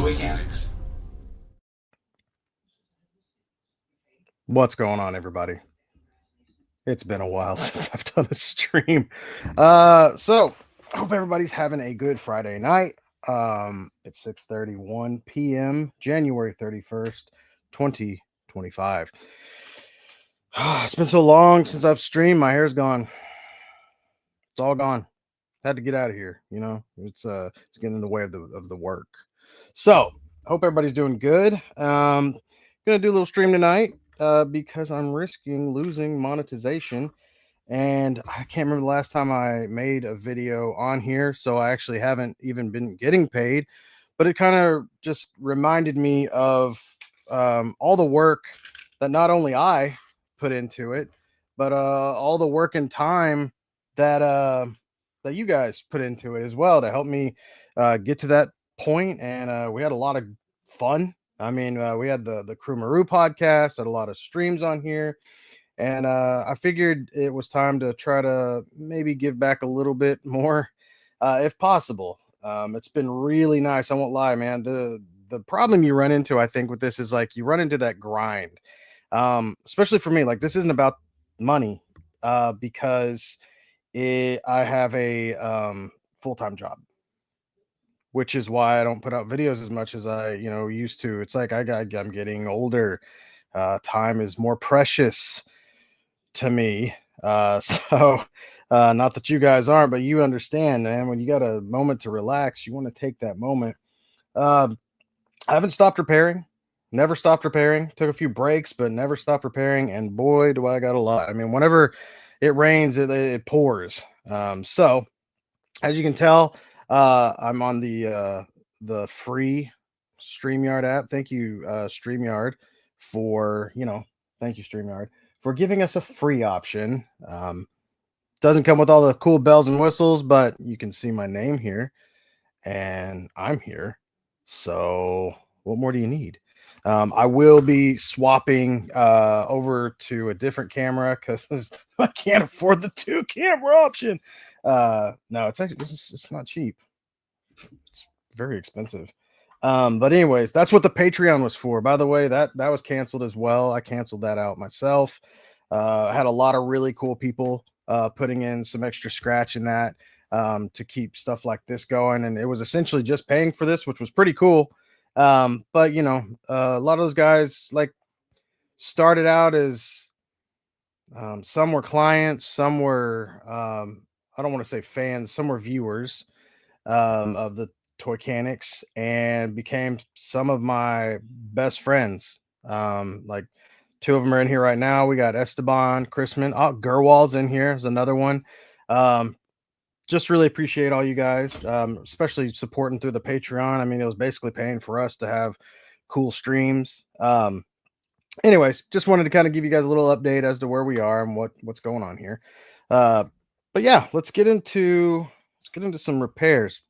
Toychanics. What's going on, everybody? It's been a while since I've done a stream. So hope everybody's having a good Friday night. It's 6:31 p.m., January 31st, 2025. It's been so long since I've streamed. My hair's gone. It's all gone. Had to get out of here. It's getting in the way of the work. So hope everybody's doing good. Gonna do a little stream tonight because I'm risking losing monetization. And I can't remember the last time I made a video on here, so I actually haven't even been getting paid. But it kind of just reminded me of all the work that not only I put into it, but all the work and time that that you guys put into it as well to help me get to that point. And we had a lot of fun. I mean, we had the Crew Maru podcast, had a lot of streams on here. And I figured it was time to try to maybe give back a little bit more, if possible. It's been really nice. I won't lie, man. The problem you run into, I think, with this is like you run into that grind. Especially for me, like this isn't about money, because I have a full-time job, which is why I don't put out videos as much as I used to. It's like I'm getting older. Time is more precious to me. So not that you guys aren't, but you understand, man. When you got a moment to relax, you want to take that moment. I haven't stopped repairing. Never stopped repairing. Took a few breaks, but never stopped repairing. And boy, do I got a lot. I mean, whenever it rains, it pours. So as you can tell, I'm on the free StreamYard app. Thank you, StreamYard, for thank you, StreamYard, for giving us a free option. Doesn't come with all the cool bells and whistles, but you can see my name here, and I'm here. So what more do you need? I will be swapping over to a different camera because I can't afford the 2 camera option. No, it's actually it's not cheap. It's very expensive. But anyways, that's what the Patreon was for. By the way, that was canceled as well. I canceled that out myself. I had a lot of really cool people putting in some extra scratch in that to keep stuff like this going, and it was essentially just paying for this, which was pretty cool. But a lot of those guys like started out as some were clients, some were I don't want to say fans, some were viewers of the Toychanics, and became some of my best friends. Like 2 of them are in here right now. We got Esteban, Chrisman, Gerwal's in here. Is another one. Just really appreciate all you guys, especially supporting through the Patreon. I mean, it was basically paying for us to have cool streams. Anyways, just wanted to kind of give you guys a little update as to where we are and what's going on here. But yeah, let's get into some repairs.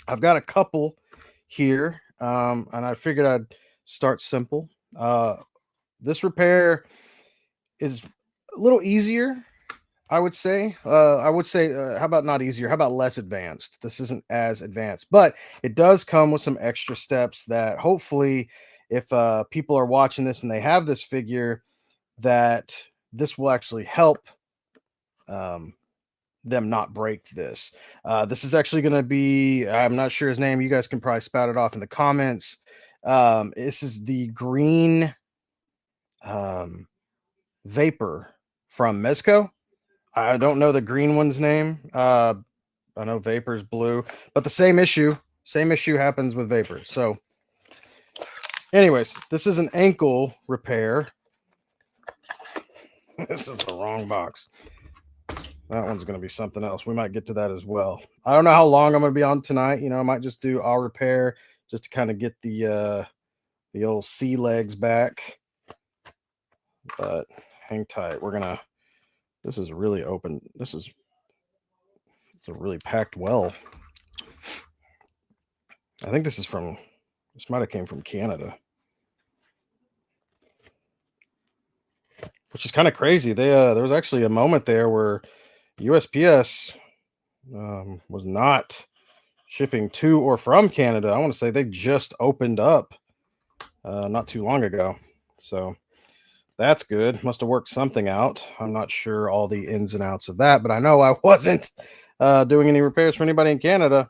I've got a couple here, and I figured I'd start simple. This repair is a little easier, I would say. How about not easier? How about less advanced? This isn't as advanced, but it does come with some extra steps that hopefully, if people are watching this and they have this figure, that this will actually help them not break this. This is actually going to be, I'm not sure his name. You guys can probably spout it off in the comments. This is the green vapor from Mezco. I don't know the green one's name. I know Vapor's blue, but the same issue happens with Vapor. So anyways, this is an ankle repair. This is the wrong box. That one's going to be something else. We might get to that as well. I don't know how long I'm going to be on tonight. I might just do all repair just to kind of get the old sea legs back. But hang tight. This is really open. It's a really packed well. I think this might have came from Canada. Which is kind of crazy. There was actually a moment there where USPS was not shipping to or from Canada. I want to say they just opened up not too long ago. So that's good. Must have worked something out. I'm not sure all the ins and outs of that, but I know I wasn't doing any repairs for anybody in Canada.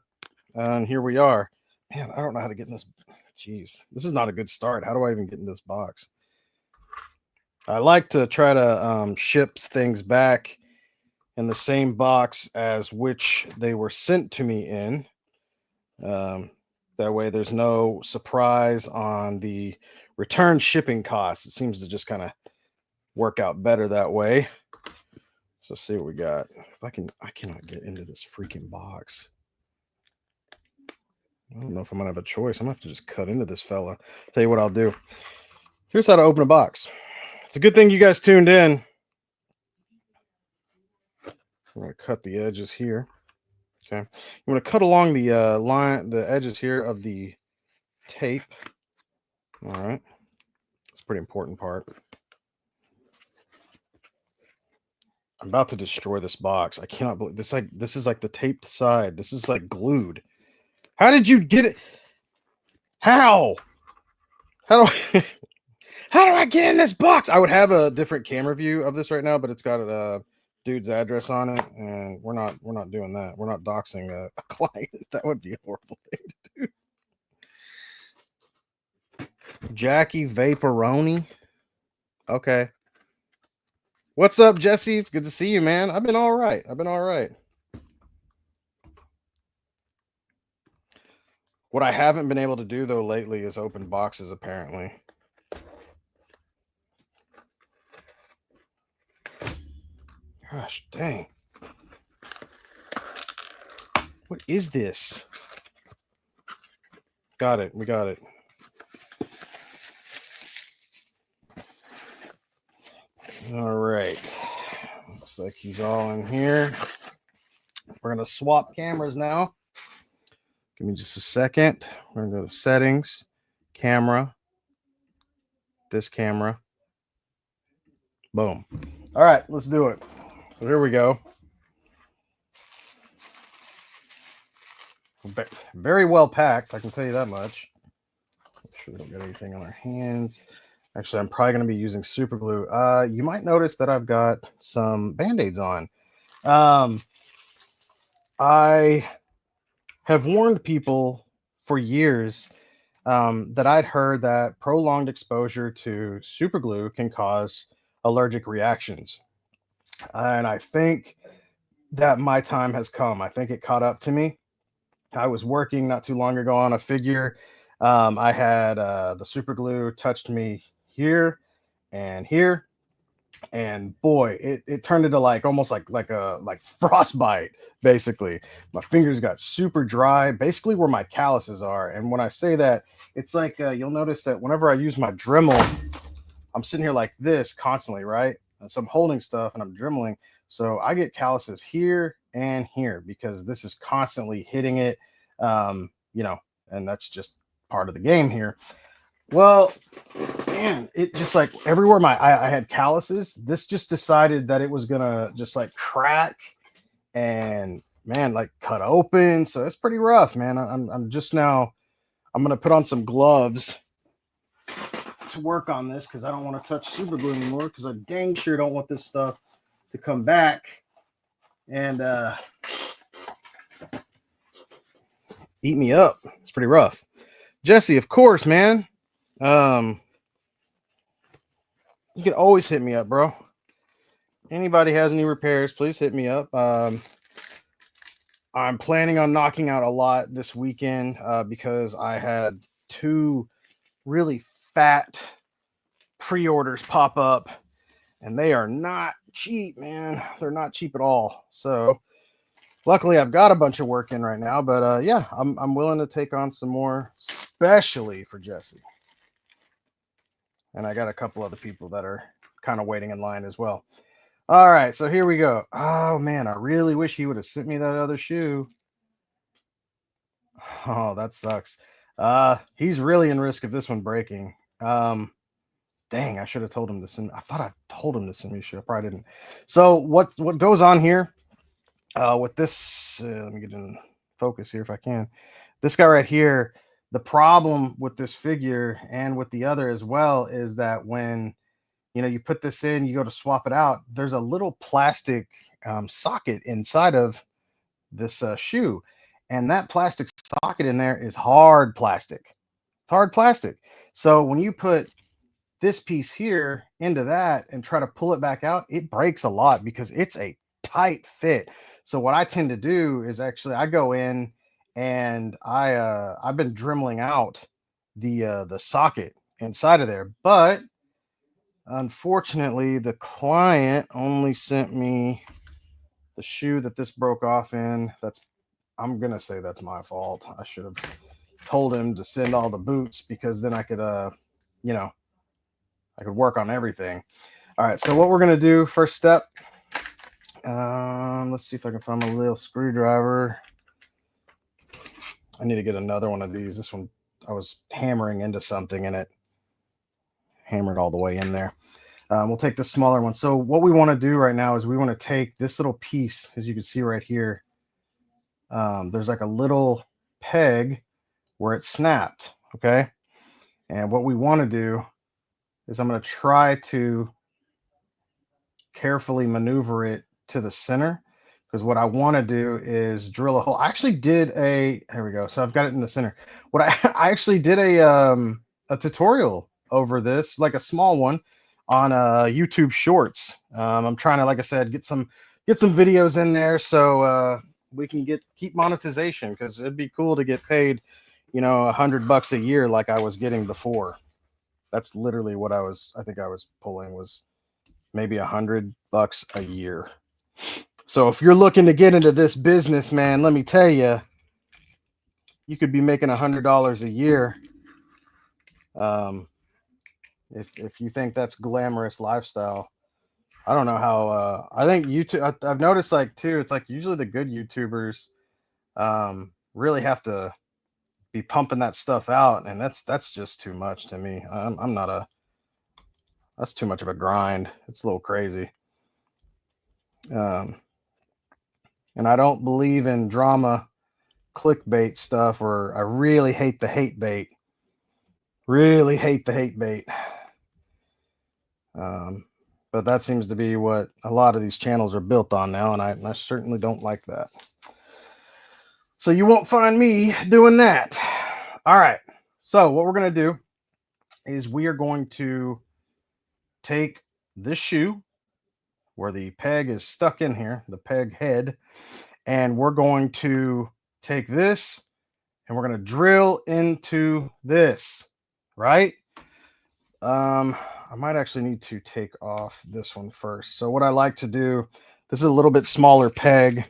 And here we are. Man, I don't know how to get in this. Jeez, this is not a good start. How do I even get in this box? I like to try to ship things back in the same box as which they were sent to me in. That way there's no surprise on the return shipping costs. It seems to just kind of work out better that way. So let's see what we got. If I cannot get into this freaking box. I don't know if I'm gonna have a choice. I'm gonna have to just cut into this fella. Tell you what I'll do. Here's how to open a box. It's a good thing you guys tuned in. I'm gonna cut the edges here. Okay, I'm gonna cut along the the edges here of the tape. All right, it's a pretty important part. I'm about to destroy this box. I cannot believe this. This is like the taped side. This is like glued. How did you get it? How? How do I, how do I get in this box? I would have a different camera view of this right now, but it's got a dude's address on it, and we're not doing that. We're not doxing a client. That would be a horrible thing to do. Jackie Vaporoni. Okay. What's up, Jesse? It's good to see you, man. I've been all right. What I haven't been able to do, though, lately is open boxes, apparently. Gosh, dang. What is this? Got it. We got it. All right. Looks like he's all in here. We're going to swap cameras now. Give me just a second. We're going to go to settings, camera, this camera. Boom. All right, let's do it. So here we go. Very well packed, I can tell you that much. Make sure we don't get anything on our hands. Actually, I'm probably going to be using super glue. You might notice that I've got some Band-Aids on. I have warned people for years that I'd heard that prolonged exposure to super glue can cause allergic reactions. And I think that my time has come. I think it caught up to me. I was working not too long ago on a figure. I had the super glue touched me here and here, and boy, it turned into like almost like frostbite. Basically, my fingers got super dry, basically where my calluses are. And when I say that, it's like you'll notice that whenever I use my Dremel, I'm sitting here like this constantly, right? And so I'm holding stuff and I'm dremeling. So I get calluses here and here because this is constantly hitting it, and that's just part of the game here. Well, man, it just like everywhere I had calluses, this just decided that it was gonna just like crack and man, like cut open. So it's pretty rough, man. I'm just now, I'm gonna put on some gloves to work on this because I don't want to touch super glue anymore because I dang sure don't want this stuff to come back and eat me up. It's pretty rough. Jesse, of course, man. You can always hit me up, bro. Anybody has any repairs, please hit me up. I'm planning on knocking out a lot this weekend because I had 2 really fat pre-orders pop up, and they are not cheap, man. They're not cheap at all. So luckily I've got a bunch of work in right now, but yeah, I'm willing to take on some more, especially for Jesse. And I got a couple other people that are kind of waiting in line as well. All right, so here we go. Oh man, I really wish he would have sent me that other shoe. Oh, that sucks. He's really in risk of this one breaking. Dang, I should have told him to send. I thought I told him to send me a shoe. I probably didn't. So what goes on here with this? Let me get in focus here if I can. This guy right here, the problem with this figure and with the other as well is that when you put this in, you go to swap it out, there's a little plastic socket inside of this shoe, and that plastic socket in there is hard plastic. It's hard plastic. So when you put this piece here into that and try to pull it back out, it breaks a lot because it's a tight fit. So what I tend to do is actually I go in and I've been dremeling out the socket inside of there, but unfortunately the client only sent me the shoe that this broke off in. I'm gonna say that's my fault. I should have told him to send all the boots because then I could you know I could work on everything. All right, so what we're gonna do, first step, let's see if I can find my little screwdriver. I need to get another one of these. This one, I was hammering into something and it hammered all the way in there. We'll take the smaller one. So what we want to do right now is we want to take this little piece, as you can see right here. There's like a little peg where it snapped, okay? And what we want to do is I'm going to try to carefully maneuver it to the center, because what I want to do is drill a hole. I actually did here we go. So I've got it in the center. What I actually did a tutorial over this, like a small one on YouTube Shorts. I'm trying to, like I said, get some videos in there so we can keep monetization, because it'd be cool to get paid, $100 a year like I was getting before. That's literally what I think I was pulling, was maybe $100 a year. So if you're looking to get into this business, man, let me tell you, you could be making $100 a year. If you think that's glamorous lifestyle, I don't know how. I think YouTube. I've noticed, like, too, it's like usually the good YouTubers really have to be pumping that stuff out, and that's just too much to me. I'm not a. That's too much of a grind. It's a little crazy. And I don't believe in drama, clickbait stuff, or I really hate the hate bait. Really hate the hate bait. But that seems to be what a lot of these channels are built on now, and I certainly don't like that. So you won't find me doing that. All right. So what we're going to do is we are going to take this shoe where the peg is stuck in here, the peg head, and we're going to take this and we're going to drill into this, right? I might actually need to take off this one first. So what I like to do, this is a little bit smaller peg.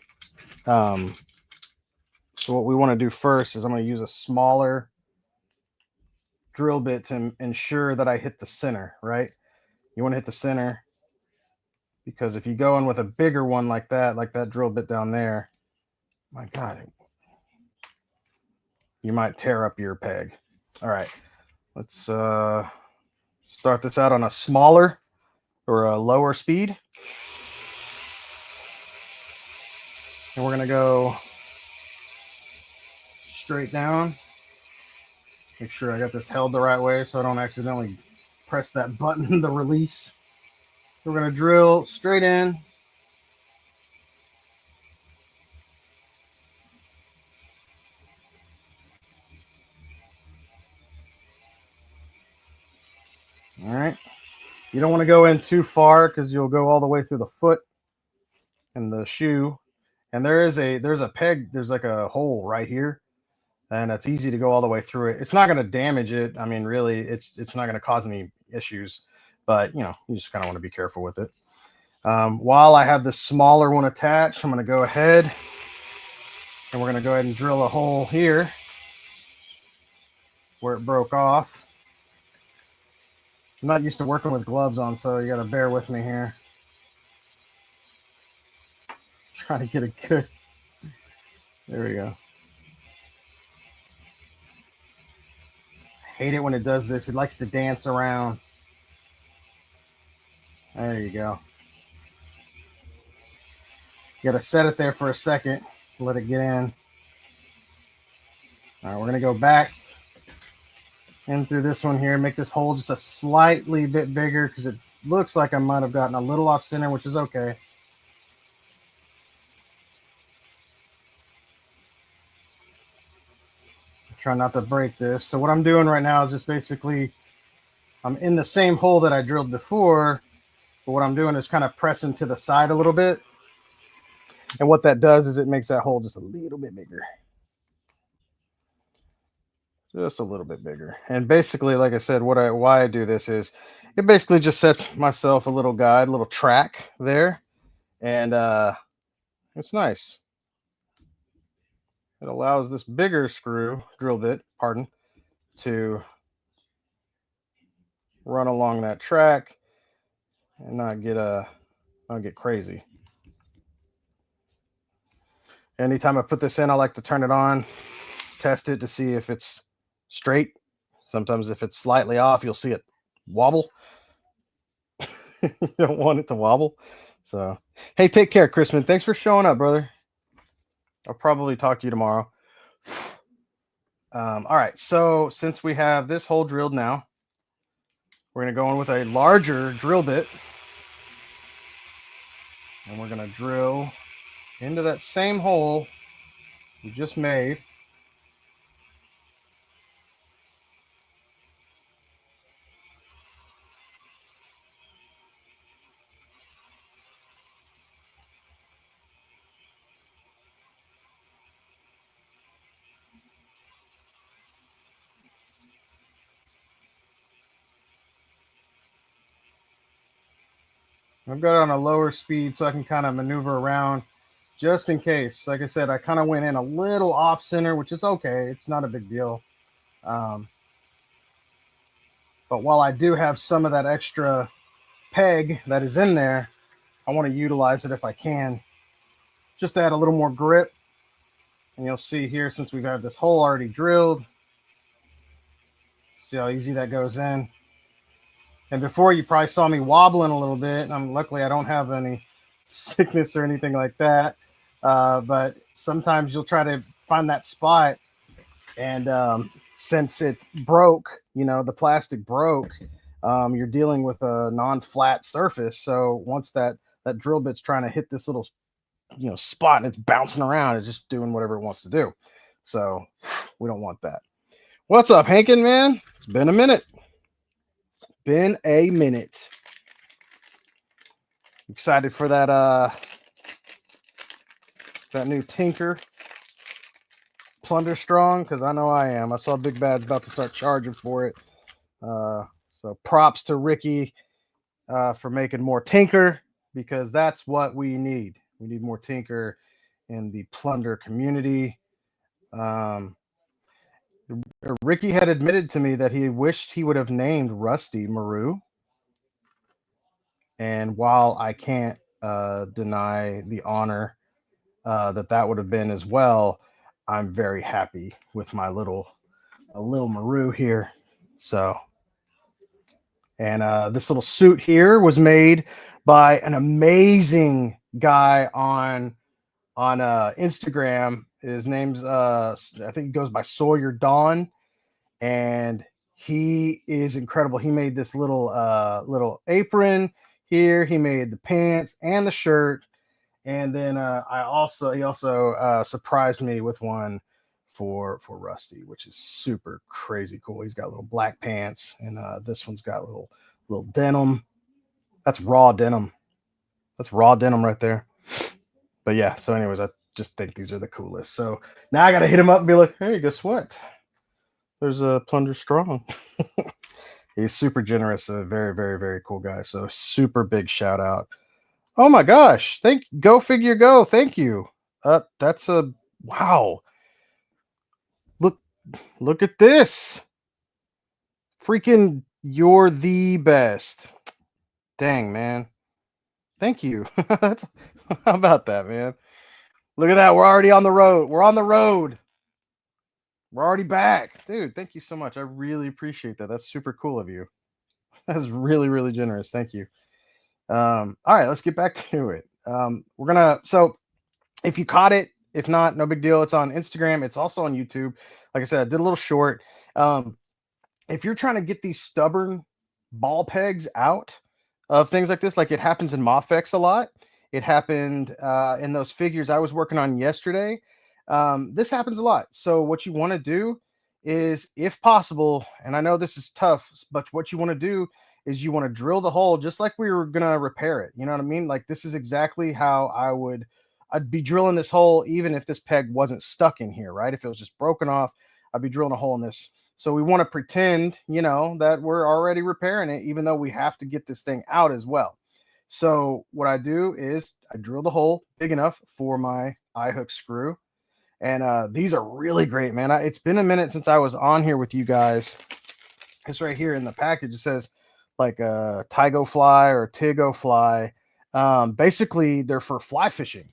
So what we want to do first is I'm going to use a smaller drill bit to ensure that I hit the center, right? You want to hit the center, because if you go in with a bigger one like that drill bit down there, my God, you might tear up your peg. All right, let's start this out on a smaller or a lower speed. And we're going to go straight down. Make sure I got this held the right way so I don't accidentally press that button to release. We're going to drill straight in. All right. You don't want to go in too far because you'll go all the way through the foot and the shoe. And there's a peg, there's like a hole right here, and it's easy to go all the way through it. It's not going to damage it. I mean, really, it's not going to cause any issues, but you just kind of want to be careful with it. While I have the smaller one attached, I'm going to go ahead and we're going to go ahead and drill a hole here where it broke off. I'm not used to working with gloves on, so you got to bear with me here. Try to get a good. There we go. Hate it when it does this. It likes to dance around. There you go. You got to set it there for a second. Let it get in. All right, we're gonna go back in through this one here, make this hole just a slightly bit bigger because it looks like I might have gotten a little off center, which is okay. Try not to break this. So what I'm doing right now is just basically, I'm in the same hole that I drilled before, but what I'm doing is kind of pressing to the side a little bit. And what that does is it makes that hole just a little bit bigger. Just a little bit bigger. And basically, like I said, why I do this is it basically just sets myself a little guide, a little track there. And it's nice. It allows this bigger drill bit, to run along that track and not get crazy. Anytime I put this in, I like to turn it on, test it to see if it's straight. Sometimes if it's slightly off, you'll see it wobble. You don't want it to wobble. So, hey, take care, Chrisman. Thanks for showing up, brother. I'll probably talk to you tomorrow. All right. So since we have this hole drilled now, we're going to go in with a larger drill bit. And we're going to drill into that same hole we just made. I've got it on a lower speed so I can kind of maneuver around just in case. Like I said, I kind of went in a little off center, which is okay. It's not a big deal. But while I do have some of that extra peg that is in there, I want to utilize it if I can, just to add a little more grip. And you'll see here, since we've had this hole already drilled, see how easy that goes in. And before, you probably saw me wobbling a little bit. Luckily, I don't have any sickness or anything like that. But sometimes you'll try to find that spot, and since it broke, the plastic broke, you're dealing with a non-flat surface. So once that drill bit's trying to hit this little spot and it's bouncing around, it's just doing whatever it wants to do. So we don't want that. What's up, Hankin, man? It's been a minute. Excited for that new Tinker Plunder Strong, because I know I am. I saw Big Bad's about to start charging for it. So props to Ricky for making more Tinker, because that's what we need. We need more Tinker in the Plunder community. Ricky had admitted to me that he wished he would have named Rusty Maru. And while I can't deny the honor that would have been as well, I'm very happy with my little Maru here. So, and this little suit here was made by an amazing guy on Instagram. His name's I think he goes by Sawyer Dawn, and he is incredible. He made this little apron here. He made the pants and the shirt, and then he also surprised me with one for Rusty, which is super crazy cool. He's got little black pants, and this one's got little denim. That's raw denim. That's raw denim right there. But yeah, so anyways, I just think these are the coolest. So now I got to hit him up and be like, hey, guess what? There's a Plunder Strong. He's super generous, a very, very, very cool guy. So super big shout out. Oh my gosh. Go figure go. Thank you. That's a wow. Look at this. Freaking, you're the best. Dang, man. Thank you. How about that, man? Look at that. We're already on the road. We're on the road. We're already back. Dude, thank you so much. I really appreciate that. That's super cool of you. That's really, really generous. Thank you. All right, let's get back to it. So if you caught it If not, no big deal. It's on Instagram. It's also on YouTube. Like I said, I did a little short. If you're trying to get these stubborn ball pegs out of things like this, like it happens in Mofex a lot. It happened in those figures I was working on yesterday. This happens a lot. So what you want to do is, if possible, and I know this is tough, but what you want to do is you want to drill the hole just like we were gonna repair it. You know what I mean? Like this is exactly how I'd be drilling this hole even if this peg wasn't stuck in here, right? If it was just broken off, I'd be drilling a hole in this. So we want to pretend, that we're already repairing it, even though we have to get this thing out as well. So what I do is I drill the hole big enough for my eye hook screw. And these are really great, man. It's been a minute since I was on here with you guys. It's right here in the package. It says like Tigo fly or Tigo fly. Basically, they're for fly fishing.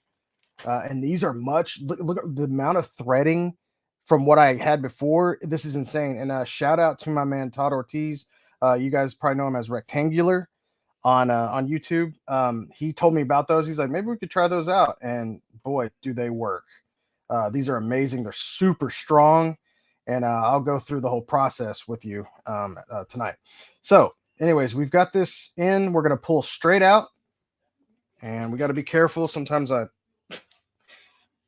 And these are look at the amount of threading from what I had before. This is insane. And shout out to my man Todd Ortiz. You guys probably know him as Rectangular on YouTube. He told me about those. He's like, maybe we could try those out. And boy, do they work. These are amazing. They're super strong. And I'll go through the whole process with you tonight. So anyways, we've got this in. We're going to pull straight out. And we got to be careful. Sometimes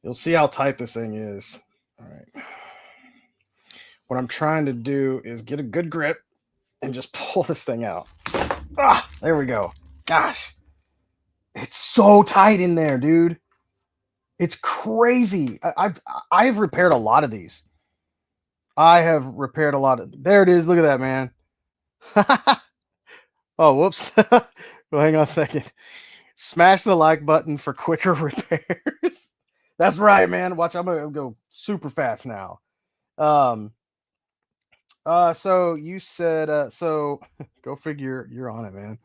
you'll see how tight this thing is. All right. What I'm trying to do is get a good grip and just pull this thing out. Ah, there we go. Gosh, it's so tight in there, dude. It's crazy. I've repaired a lot of these. I have repaired a lot of. There it is. Look at that, man. Oh, whoops. Well, hang on a second. Smash the like button for quicker repairs. That's right, man. Watch, I'm gonna go super fast now. So you said, so go figure, you're on it, man.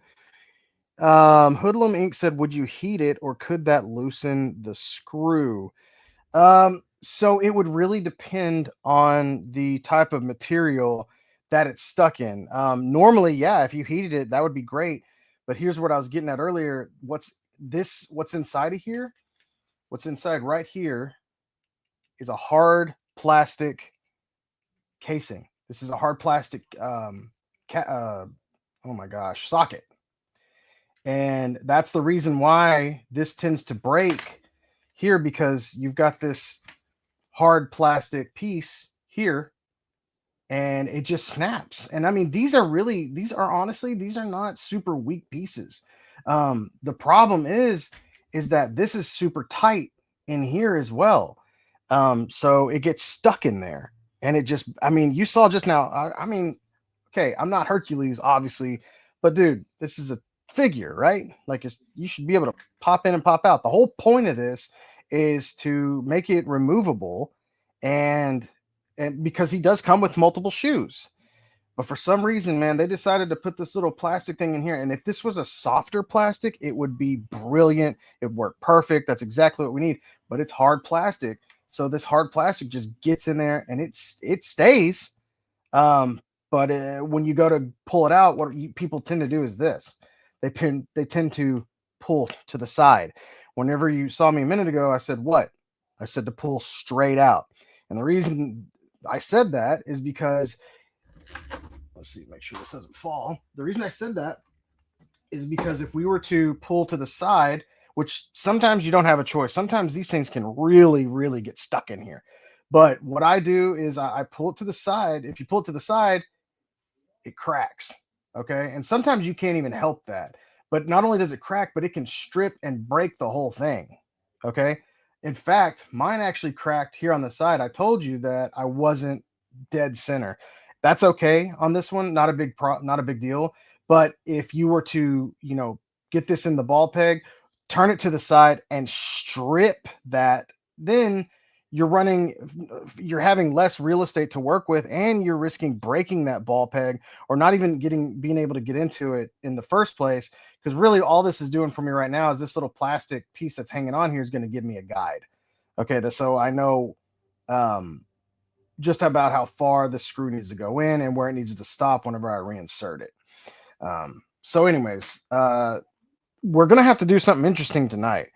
Hoodlum Inc. said, would you heat it or could that loosen the screw? So it would really depend on the type of material that it's stuck in. Normally, yeah, if you heated it, that would be great. But here's what I was getting at earlier. What's inside of here? What's inside right here is a hard plastic casing. This is a hard plastic oh my gosh, socket. And that's the reason why this tends to break here, because you've got this hard plastic piece here and it just snaps. And I mean, these are not super weak pieces. The problem is that this is super tight in here as well. So it gets stuck in there. And it just, I mean, you saw just now, I mean, okay, I'm not Hercules, obviously, but dude, this is a figure, right? Like you should be able to pop in and pop out. The whole point of this is to make it removable, and because he does come with multiple shoes. But for some reason, man, they decided to put this little plastic thing in here. And if this was a softer plastic, it would be brilliant. It would work perfect. That's exactly what we need. But it's hard plastic. So this hard plastic just gets in there and it stays. But when you go to pull it out, people tend to do is this. They tend to pull to the side. Whenever you saw me a minute ago, I said what? I said to pull straight out. And the reason I said that is because, let's see, make sure this doesn't fall. The reason I said that is because if we were to pull to the side, which sometimes you don't have a choice. Sometimes these things can really, really get stuck in here. But what I do is I pull it to the side. If you pull it to the side, it cracks. Okay. And sometimes you can't even help that. But not only does it crack, but it can strip and break the whole thing. Okay. In fact, mine actually cracked here on the side. I told you that I wasn't dead center. That's okay on this one. Not a big deal. But if you were to, get this in the ball peg, turn it to the side and strip that, then you're having less real estate to work with, and you're risking breaking that ball peg or not even being able to get into it in the first place. Because really all this is doing for me right now is this little plastic piece that's hanging on here is going to give me a guide. Okay. So I know just about how far the screw needs to go in and where it needs to stop whenever I reinsert it. So anyways, we're going to have to do something interesting tonight.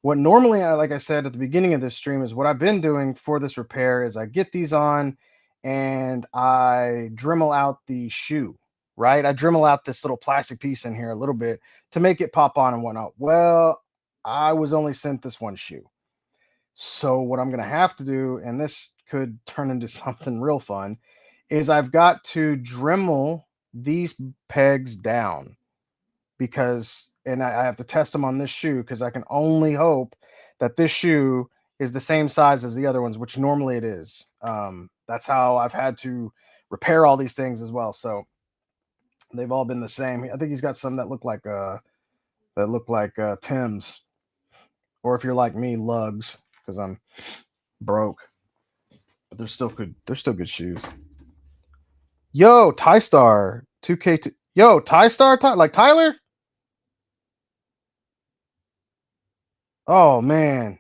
what normally like I said at the beginning of this stream, is what I've been doing for this repair is I get these on and I Dremel out the shoe, right? I Dremel out this little plastic piece in here a little bit to make it pop on and whatnot. Well, I was only sent this one shoe. So what I'm going to have to do, and this could turn into something real fun, is I've got to Dremel these pegs down because, and I have to test them on this shoe because I can only hope that this shoe is the same size as the other ones, which normally it is. That's how I've had to repair all these things as well. So they've all been the same. I think he's got some that look like Tim's, or if you're like me, Lugs, because I'm broke. But they're still good. They're still good shoes. Yo, Ty Star 2K2. Yo, Ty Star, like Tyler. Oh man,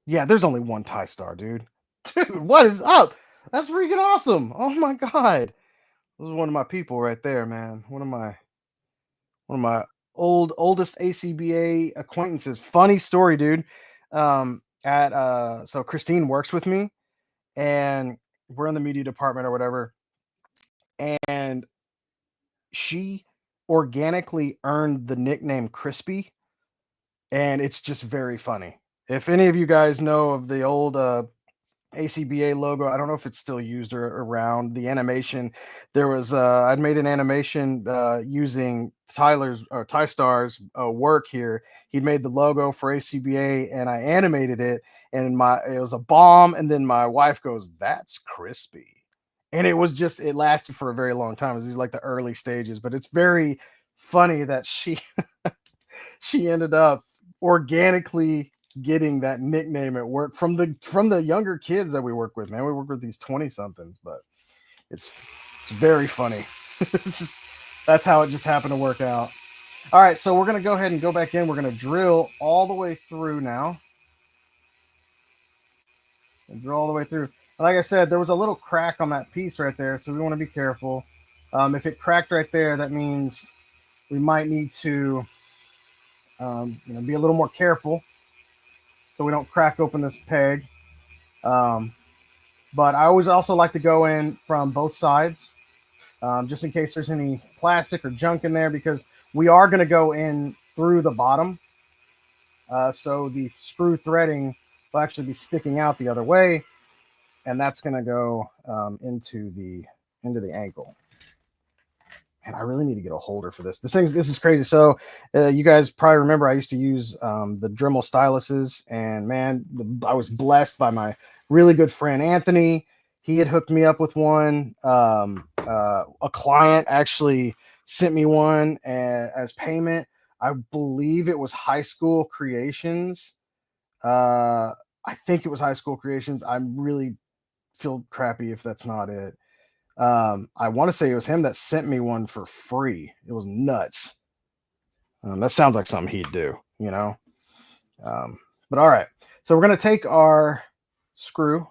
yeah. There's only one Ty Star, dude. Dude, what is up? That's freaking awesome. Oh my god, this is one of my people right there, man. One of my oldest ACBA acquaintances. Funny story, dude. So Christine works with me, and we're in the media department or whatever, and she organically earned the nickname Crispy, and it's just very funny. If any of you guys know of the old ACBA logo, I don't know if it's still used or around the animation. There was I'd made an animation using Ty Star's work here. He'd made the logo for ACBA, and I animated it, and it was a bomb. And then my wife goes, "That's crispy." And it lasted for a very long time. It was like the early stages, but it's very funny that she ended up organically getting that nickname at work from the younger kids that we work with. Man, we work with these 20 somethings, but it's very funny. That's how it just happened to work out. All right, so we're gonna go ahead and go back in. We're gonna drill all the way through now. And drill all the way through. Like I said, there was a little crack on that piece right there, so we want to be careful. If it cracked right there, that means we might need to be a little more careful so we don't crack open this peg. But I always also like to go in from both sides, just in case there's any plastic or junk in there, because we are going to go in through the bottom. So the screw threading will actually be sticking out the other way, and that's going to go into the ankle. And I really need to get a holder for this. This is crazy. So you guys probably remember I used to use the Dremel styluses, and man, I was blessed by my really good friend Anthony. He had hooked me up with one. A client actually sent me one as payment. I believe it was High School Creations. I think it was High School Creations. I really feel crappy if that's not it. I want to say it was him that sent me one for free. It was nuts. That sounds like something he'd do, you know. But all right, so we're going to take our screw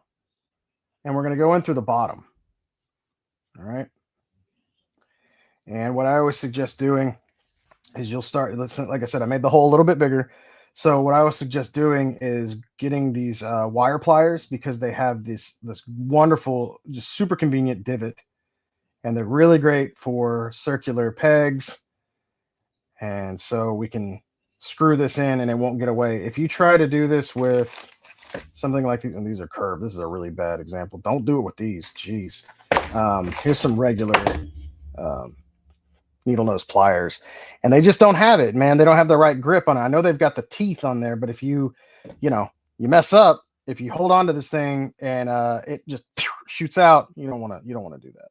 and we're going to go in through the bottom. All right. And what I always suggest doing is you'll start, like I said, I made the hole a little bit bigger. So what I always suggest doing is getting these wire pliers, because they have this wonderful, just super convenient divot, and they're really great for circular pegs. And so we can screw this in and it won't get away. If you try to do this with something like these, and these are curved, this is a really bad example. Don't do it with these. Jeez. Here's some regular needle nose pliers, and they just don't have it, man. They don't have the right grip on it. I know they've got the teeth on there, but if you mess up, if you hold on to this thing and it just shoots out, you don't want to do that.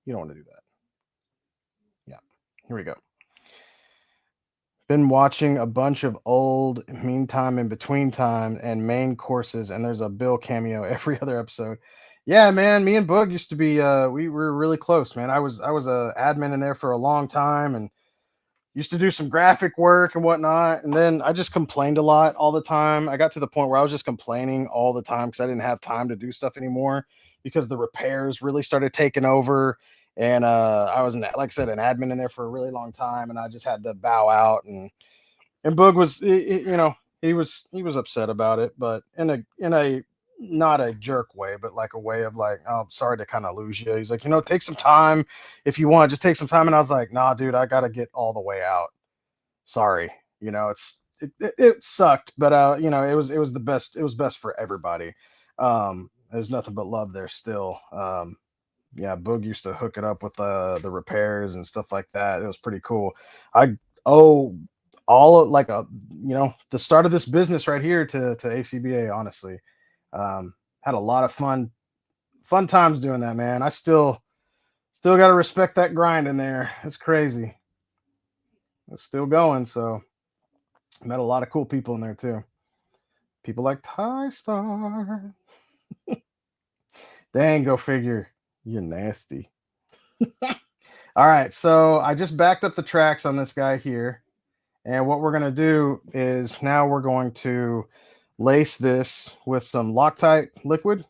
You don't want to do that. Yeah. Here we go. Been watching a bunch of old Meantime in Between Time and main courses, and there's a Bill cameo every other episode. Yeah, man, me and Boog used to be we were really close, man. I was a admin in there for a long time and used to do some graphic work and whatnot. And then I just complained a lot all the time. I got to the point where I was just complaining all the time because I didn't have time to do stuff anymore, because the repairs really started taking over. And I was, like I said, an admin in there for a really long time, and I just had to bow out. And Boog was, He was upset about it, but in a not a jerk way, but like a way of like, oh, I'm sorry to kind of lose you. He's like, take some time if you want, just take some time. And I was like, nah, dude, I gotta get all the way out. Sorry, it sucked, but it was the best. It was best for everybody. There's nothing but love there still. Yeah, Boog used to hook it up with the repairs and stuff like that. It was pretty cool. I owe like the start of this business right here to ACBA. Honestly, had a lot of fun times doing that, man. I still got to respect that grind in there. It's crazy. It's still going. So met a lot of cool people in there too. People like Ty Star. Dang, go figure. You're nasty. All right, so I just backed up the tracks on this guy here. And what we're going to do is now we're going to lace this with some Loctite liquid.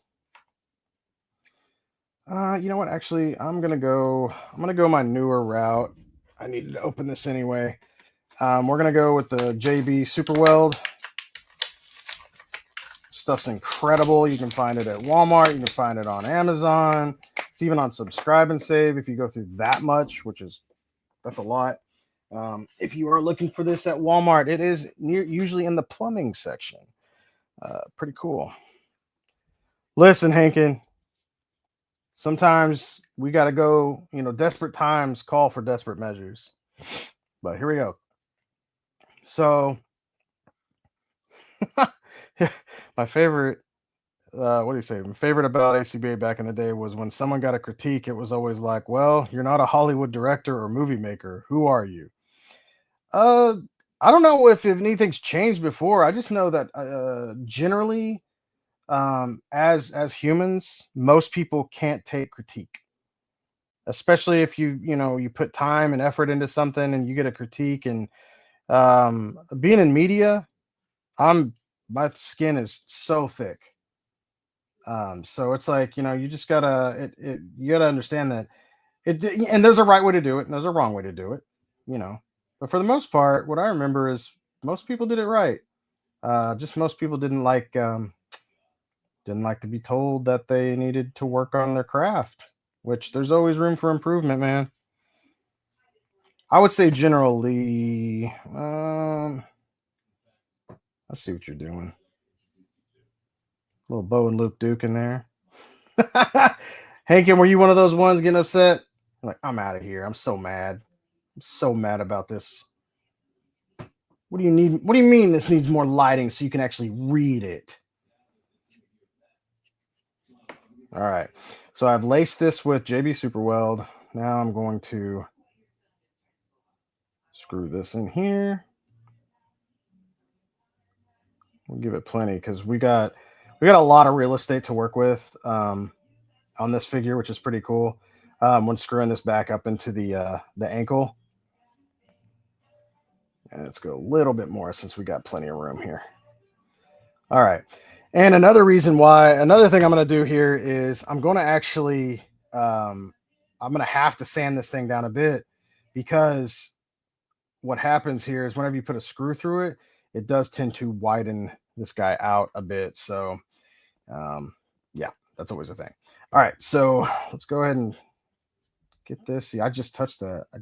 You know what? Actually, I'm going to go my newer route. I needed to open this anyway. We're going to go with the JB Super Weld. Stuff's incredible. You can find it at Walmart. You can find it on Amazon. It's even on Subscribe and Save if you go through that much, that's a lot. If you are looking for this at Walmart, it is usually in the plumbing section. Pretty cool. Listen, Hankin, sometimes we got to go, desperate times call for desperate measures. But here we go. So, my favorite, what do you say? My favorite about ACBA back in the day was when someone got a critique, it was always like, well, you're not a Hollywood director or movie maker. Who are you? I don't know if anything's changed before. I just know that generally, as humans, most people can't take critique, especially if you put time and effort into something and you get a critique. And being in media, my skin is so thick. So it's like you just you gotta understand that and there's a right way to do it and there's a wrong way to do it, you know. But for the most part, what I remember is most people did it right. Just most people didn't like to be told that they needed to work on their craft, which there's always room for improvement, man. I would say generally, let's see what you're doing. Little bow and loop Duke in there. Hankin, were you one of those ones getting upset? Like, I'm out of here. I'm so mad. I'm so mad about this. What do you need? What do you mean this needs more lighting so you can actually read it? All right. So I've laced this with JB Super Weld. Now I'm going to screw this in here. We'll give it plenty because we got a lot of real estate to work with on this figure, which is pretty cool. When screwing this back up into the ankle. And let's go a little bit more since we got plenty of room here. All right. And another thing I'm going to do here is I'm going to actually, I'm going to have to sand this thing down a bit because what happens here is whenever you put a screw through it, it does tend to widen this guy out a bit. So, yeah, that's always a thing. All right. So let's go ahead and get this. See, I just touched that. I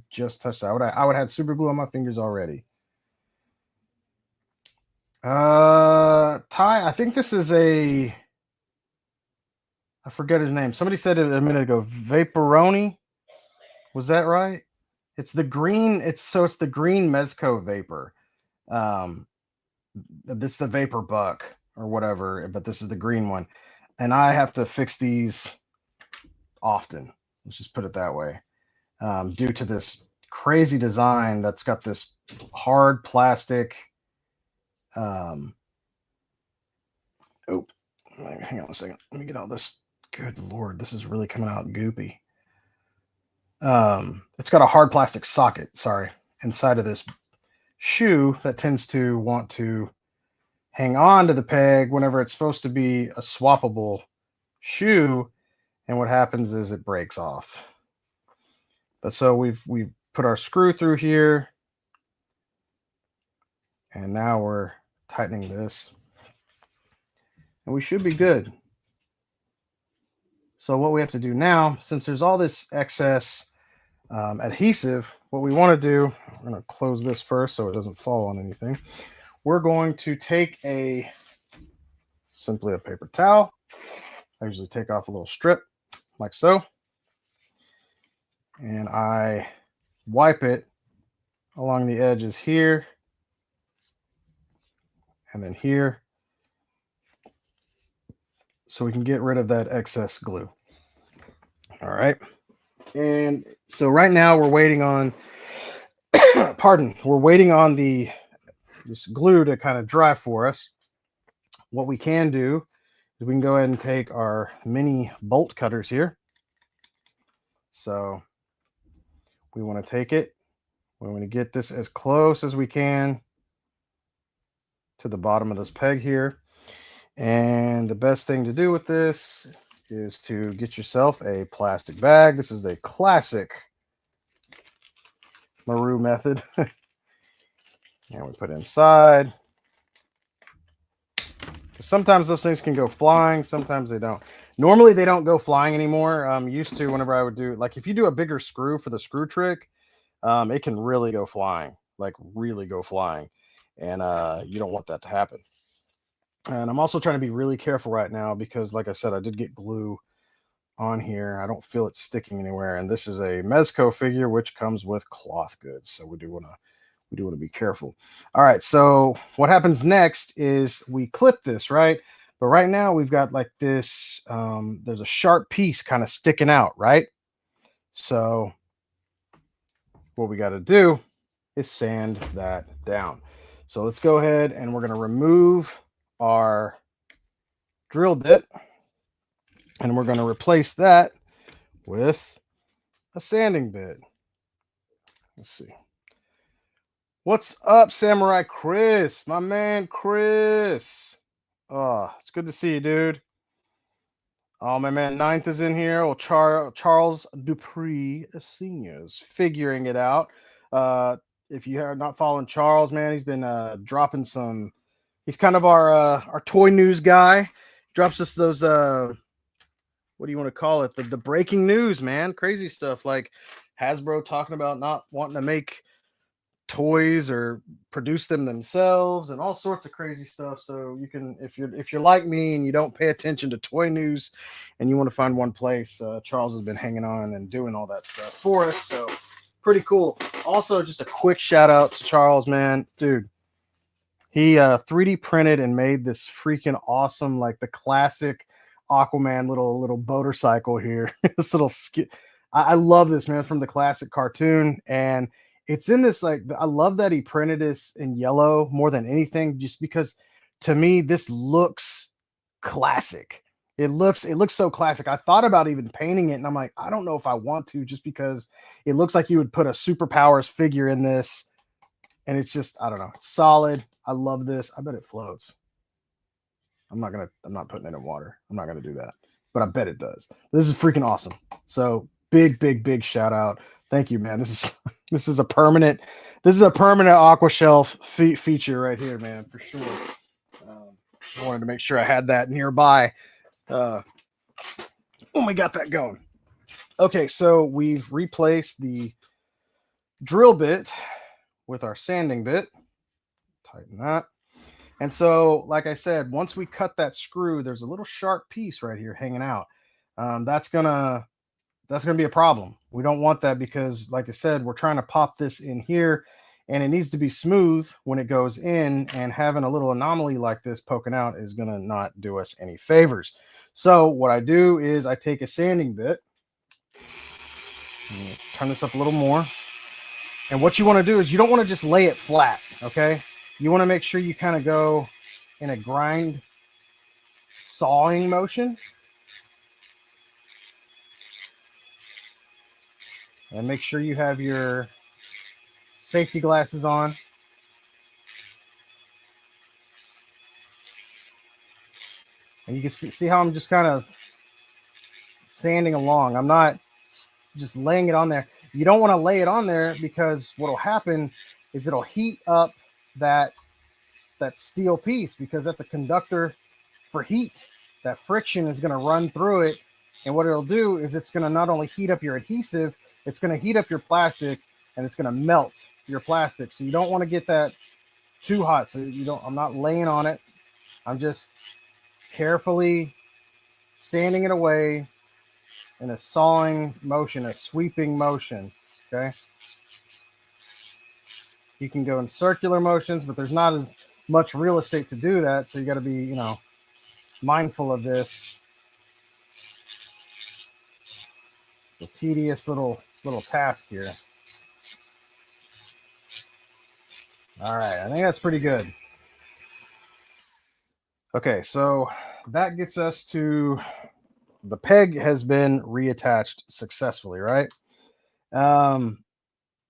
would have had super glue on my fingers already. Ty, I think this is I forget his name. Somebody said it a minute ago. Vaporoni. Was that right? It's the green. It's the green Mezco vapor. It's the Vapor Buck or whatever, but this is the green one. And I have to fix these often. Let's just put it that way. Due to this crazy design that's got this hard plastic. Oh, hang on a second. Let me get all this. Good Lord, this is really coming out goopy. It's got a hard plastic socket, inside of this shoe that tends to want to hang on to the peg whenever it's supposed to be a swappable shoe. And what happens is it breaks off. But so we've put our screw through here. And now we're tightening this. And we should be good. So what we have to do now, since there's all this excess adhesive, what we want to do, I'm going to close this first so it doesn't fall on anything. We're going to take simply a paper towel. I usually take off a little strip like so. And I wipe it along the edges here and then here so we can get rid of that excess glue. All right. And so right now we're waiting on, we're waiting on this glue to kind of dry for us. What we can do is we can go ahead and take our mini bolt cutters here. So we want to take it. We want to get this as close as we can to the bottom of this peg here. And the best thing to do with this is to get yourself a plastic bag. This is a classic Maru method. And we put it inside. Sometimes those things can go flying, sometimes they don't. Normally they don't go flying anymore. Used to, whenever I would do, like if you do a bigger screw for the screw trick, it can really go flying, like really go flying. And you don't want that to happen. And I'm also trying to be really careful right now because, like I said, I did get glue on here. I don't feel it sticking anywhere. And this is a Mezco figure, which comes with cloth goods. So we do want to be careful. All right. So what happens next is we clip this, right? But right now we've got like this, there's a sharp piece kind of sticking out, right? So what we got to do is sand that down. So let's go ahead and we're going to remove our drill bit and we're going to replace that with a sanding bit. Let's see. What's up, Samurai Chris? My man, Chris. Oh, it's good to see you, dude. Oh, my man, Ninth is in here. Well, Charles Dupree Sr. is figuring it out. If you are not following Charles, man, he's been dropping some. He's kind of our toy news guy. Drops us those what do you want to call it? The breaking news, man. Crazy stuff like Hasbro talking about not wanting to make toys or produce them themselves and all sorts of crazy stuff. So you can, if you're like me and you don't pay attention to toy news and you want to find one place, Charles has been hanging on and doing all that stuff for us. So pretty cool. Also, just a quick shout out to Charles, man, dude. He 3D printed and made this freaking awesome, like the classic Aquaman little motorcycle here. This little skit. I love this, man, from the classic cartoon. And it's in this, like, I love that he printed this in yellow more than anything, just because to me, this looks classic. It looks so classic. I thought about even painting it and I'm like, I don't know if I want to, just because it looks like you would put a superpowers figure in this. And it's just, I don't know. It's solid. I love this. I bet it floats. I'm not putting it in water. I'm not going to do that, but I bet it does. This is freaking awesome. So big shout out. Thank you, man. This is a permanent Aqua Shelf feature right here, man, for sure. I wanted to make sure I had that nearby when we got that going. Okay, so we've replaced the drill bit with our sanding bit. Tighten that. And so, like I said, once we cut that screw, there's a little sharp piece right here hanging out. That's gonna be a problem. We don't want that because, like I said, we're trying to pop this in here and it needs to be smooth when it goes in, and having a little anomaly like this poking out is gonna not do us any favors. So what I do is I take a sanding bit, turn this up a little more. And what you want to do is you don't want to just lay it flat, okay? You want to make sure you kind of go in a grind sawing motion. And make sure you have your safety glasses on. And you can see how I'm just kind of sanding along. I'm not just laying it on there. You don't want to lay it on there because what will happen is it'll heat up that that steel piece, because that's a conductor for heat. That friction is going to run through it, and what it'll do is it's going to not only heat up your adhesive, it's going to heat up your plastic, and it's going to melt your plastic. So you don't want to get that too hot. So you don't. I'm not laying on it. I'm just carefully sanding it away in a sawing motion, a sweeping motion. Okay. You can go in circular motions, but there's not as much real estate to do that. So you got to be, mindful of this. The tedious little task here. All right, I think that's pretty good. Okay, so that gets us to the peg has been reattached successfully, right?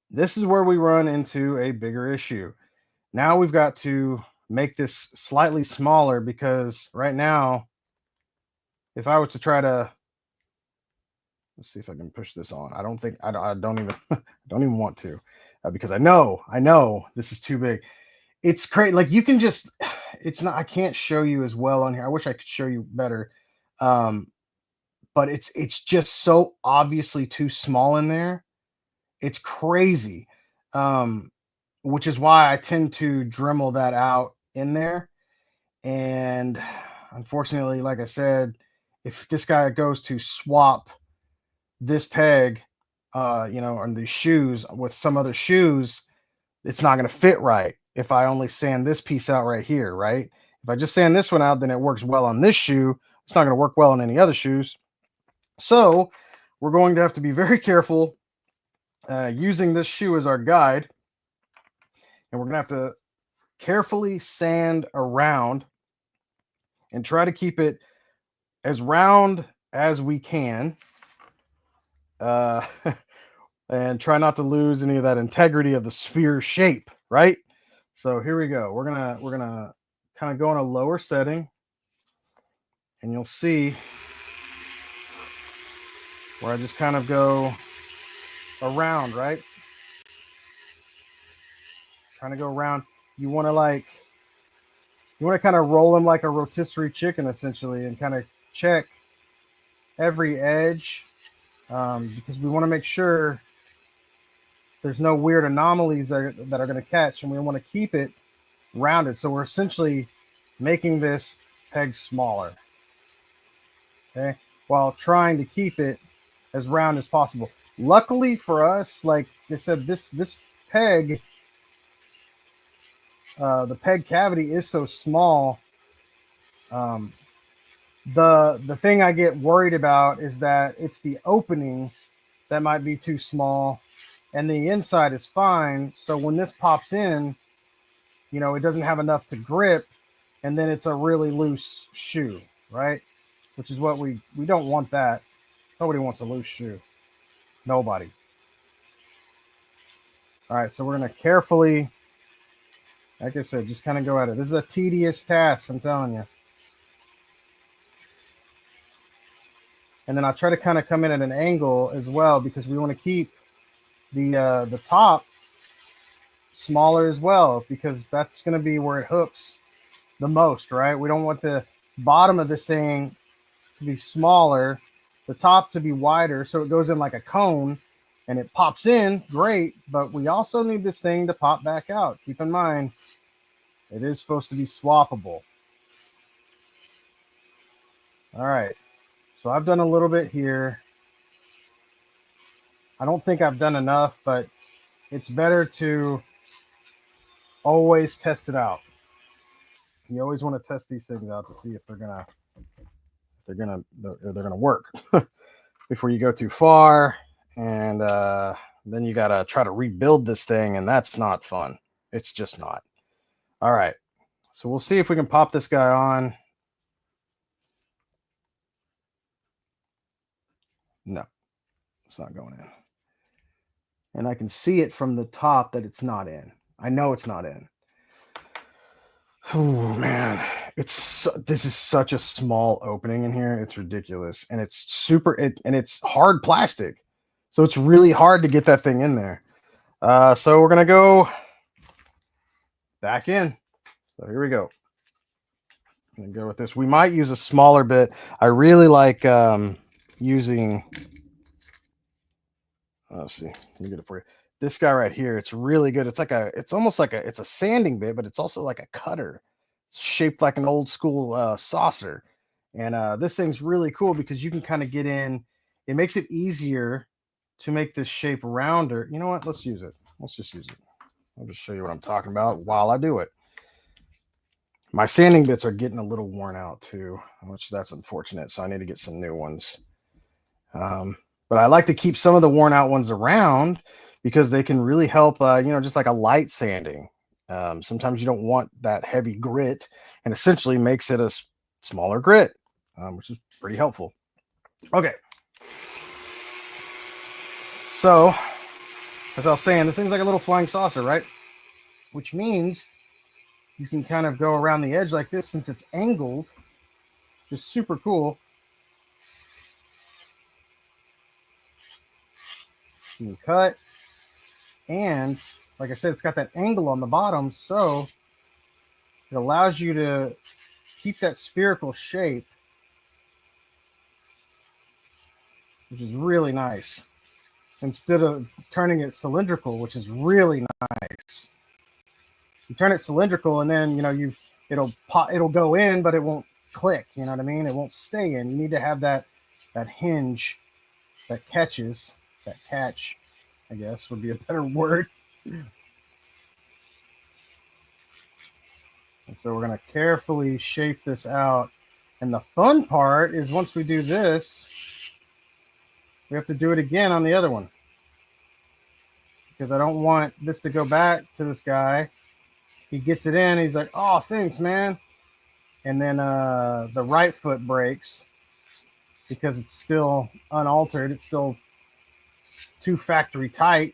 This is where we run into a bigger issue. Now we've got to make this slightly smaller, because right now, if I was to try to, let's see if I can push this on. I don't think I don't even I don't even want to, because I know this is too big. It's crazy. Like, you can just, it's not. I can't show you as well on here. I wish I could show you better, but it's just so obviously too small in there. It's crazy, which is why I tend to Dremel that out in there. And unfortunately, like I said, if this guy goes to swap this peg, on these shoes with some other shoes, it's not going to fit right. If I only sand this piece out right here, right? If I just sand this one out, then it works well on this shoe. It's not going to work well on any other shoes. So we're going to have to be very careful using this shoe as our guide. And we're going to have to carefully sand around and try to keep it as round as we can. And try not to lose any of that integrity of the sphere shape, right? So here we go. We're gonna kind of go in a lower setting, and you'll see where I just kind of go around, right? Trying to go around. You want to kind of roll them like a rotisserie chicken, essentially, and kind of check every edge, because we want to make sure there's no weird anomalies that are going to catch, and we want to keep it rounded. So we're essentially making this peg smaller, okay, while trying to keep it as round as possible. Luckily for us, like I said, this peg, the peg cavity is so small. The thing I get worried about is that it's the opening that might be too small, and the inside is fine. So when this pops in, it doesn't have enough to grip, and then it's a really loose shoe, right? Which is what we don't want. That nobody wants a loose shoe. Nobody. All right, so we're gonna carefully, like I said, just kind of go at it. This is a tedious task, I'm telling you. And then I'll try to kind of come in at an angle as well, because we want to keep the top smaller as well, because that's going to be where it hooks the most, right? We don't want the bottom of this thing to be smaller, the top to be wider, so it goes in like a cone and it pops in, great, but we also need this thing to pop back out. Keep in mind, it is supposed to be swappable. All right, so I've done a little bit here. I don't think I've done enough, but it's better to always test it out. You always want to test these things out to see if they're gonna work before you go too far, and then you gotta try to rebuild this thing, and that's not fun. It's just not. All right, so we'll see if we can pop this guy on. No, it's not going in. And I can see it from the top that it's not in. I know it's not in. Oh man, this is such a small opening in here. It's ridiculous, and it's and it's hard plastic, so it's really hard to get that thing in there. So we're gonna go back in. So here we go. I'm gonna go with this. We might use a smaller bit. I really like using. Let's see. Let me get it for you. This guy right here. It's really good. It's like a. It's almost like a. It's a sanding bit, but it's also like a cutter. It's shaped like an old school saucer, and this thing's really cool because you can kind of get in. It makes it easier to make this shape rounder. You know what? Let's use it. Let's just use it. I'll just show you what I'm talking about while I do it. My sanding bits are getting a little worn out too, which that's unfortunate. So I need to get some new ones. But I like to keep some of the worn out ones around because they can really help, just like a light sanding. Sometimes you don't want that heavy grit, and essentially makes it a smaller grit, which is pretty helpful. Okay. So, as I was saying, this thing's like a little flying saucer, right? Which means you can kind of go around the edge like this since it's angled. Just super cool. You can cut. And like I said, it's got that angle on the bottom, so it allows you to keep that spherical shape, which is really nice, instead of turning it cylindrical, which is really nice. You turn it cylindrical, and then it'll go in, but it won't click. You know what I mean? It won't stay in. You need to have that hinge that catches, that catch, I guess would be a better word. And so we're going to carefully shape this out. And the fun part is once we do this, we have to do it again on the other one. Because I don't want this to go back to this guy. He gets it in. He's like, oh, thanks, man. And then the right foot breaks because it's still unaltered. It's still too factory tight.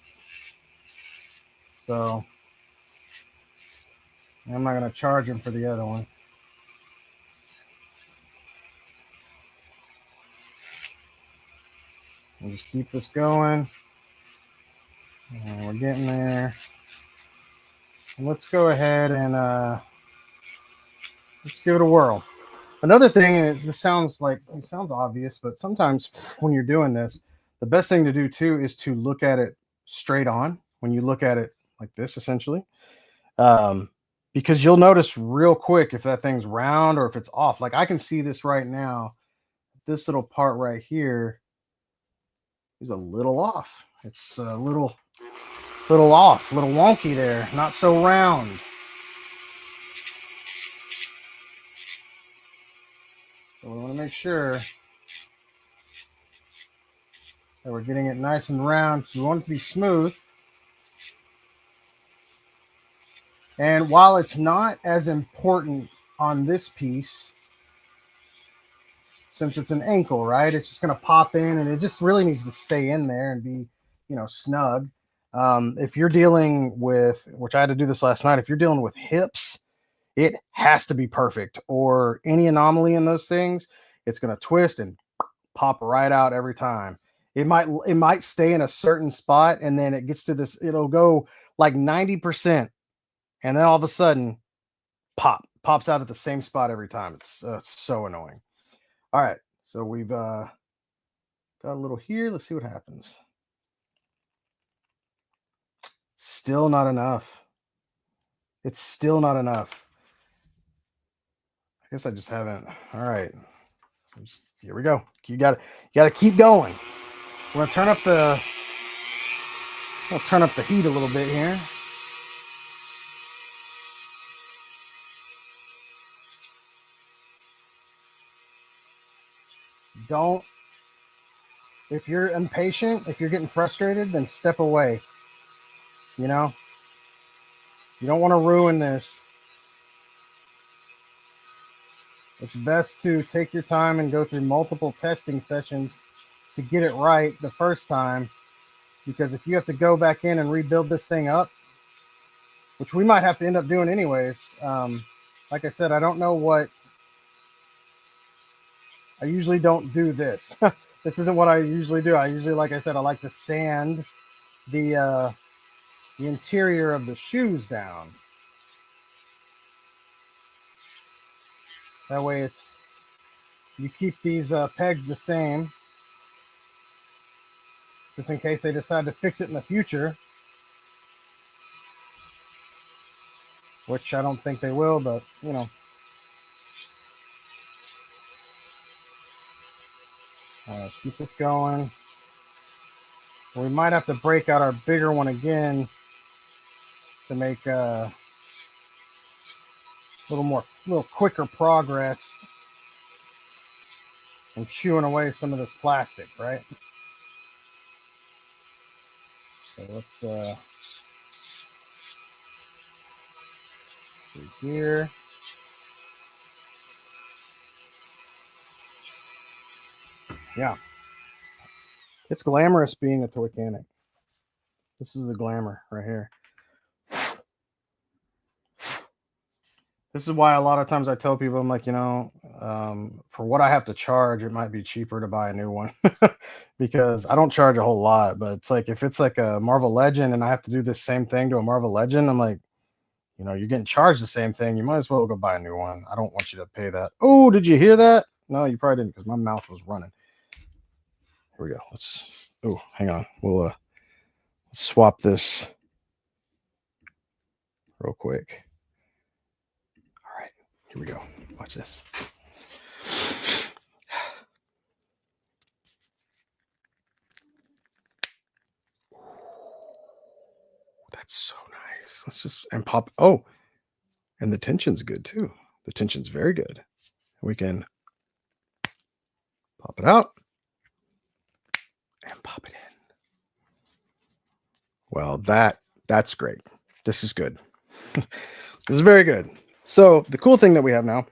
So I'm not going to charge him for the other one. We'll just keep this going. And we're getting there. And let's go ahead and let's give it a whirl. Another thing, this sounds obvious, but sometimes when you're doing this, the best thing to do too is to look at it straight on. When you look at it like this, essentially, because you'll notice real quick if that thing's round or if it's off. Like I can see this right now. This little part right here is a little off. It's a little off, a little wonky there, not so round. So we want to make sure that we're getting it nice and round. We want it to be smooth. And while it's not as important on this piece, since it's an ankle, right? It's just going to pop in, and it just really needs to stay in there and be, snug. If you're dealing with, which I had to do this last night, if you're dealing with hips, it has to be perfect, or any anomaly in those things, it's going to twist and pop right out every time. It might stay in a certain spot, and then it gets to this, it'll go like 90%, and then all of a sudden pops out at the same spot every time. It's so annoying. All right, so we've got a little here. Let's see what happens. Still not enough. It's still not enough. I guess I just haven't. All right, here we go. You got to keep going. We're gonna turn up the heat a little bit here. If you're impatient, if you're getting frustrated, then step away. You don't want to ruin this. It's best to take your time and go through multiple testing sessions to get it right the first time, because if you have to go back in and rebuild this thing up, which we might have to end up doing anyways, like I said, I don't know what, I usually don't do this. This isn't what I usually do. I usually, like I said, I like to sand the interior of the shoes down. That way you keep these pegs the same, just in case they decide to fix it in the future, which I don't think they will, but you know. Let's keep this going. We might have to break out our bigger one again to make a little quicker progress and chewing away some of this plastic, right? So let's see here. Yeah. It's glamorous being a Toychanic. This is the glamour right here. This is why a lot of times I tell people, I'm like, for what I have to charge, it might be cheaper to buy a new one because I don't charge a whole lot. But it's like, if it's like a Marvel Legend and I have to do the same thing to a Marvel Legend, I'm like, you're getting charged the same thing. You might as well go buy a new one. I don't want you to pay that. Oh, did you hear that? No, you probably didn't because my mouth was running. Here we go. Hang on. We'll swap this real quick. All right, here we go. Watch this. That's so nice. Let's just pop. Oh, and the tension's good too. The tension's very good. We can pop it out and pop it in. Well, that's great. This is good. This is very good. So the cool thing that we have now,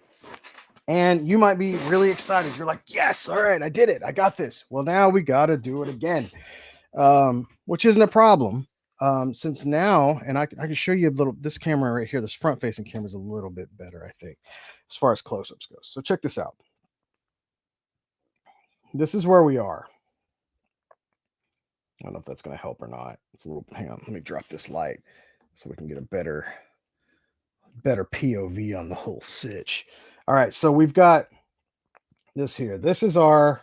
and you might be really excited. You're like, yes, all right, I did it. I got this. Well, now we got to do it again, which isn't a problem. Since now, and I can show you this camera right here, this front-facing camera is a little bit better, I think, as far as close-ups goes. So check this out. This is where we are. I don't know if that's going to help or not. It's a little, hang on, let me drop this light so we can get a better POV on the whole sitch. All right, so we've got this here. This right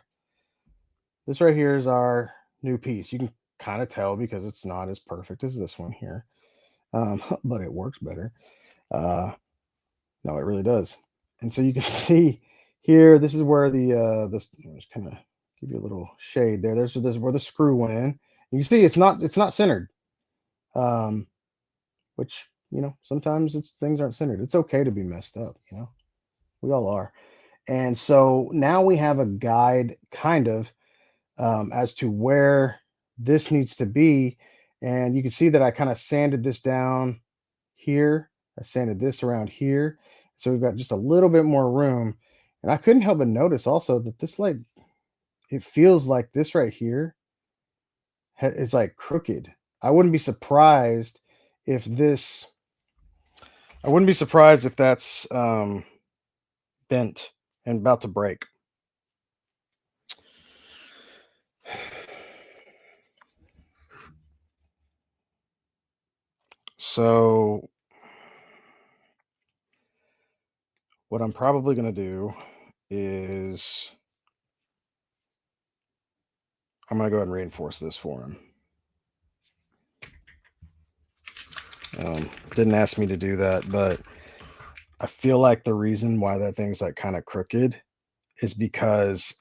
here is our new piece. You can kind of tell because it's not as perfect as this one here, but it works better. No, it really does. And so you can see here, this is where this just kind of give you a little shade there. This is where the screw went in. You can see it's not centered, which sometimes things aren't centered. It's okay to be messed up. We all are. And so now we have a guide kind of as to where this needs to be. And you can see that I kind of sanded this down here. I sanded this around here. So we've got just a little bit more room. And I couldn't help but notice also that this, it feels like this right here is like crooked. I wouldn't be surprised if that's bent and about to break. So what I'm probably going to do is I'm going to go ahead and reinforce this for him. Didn't ask me to do that, but I feel like the reason why that thing's like kind of crooked is because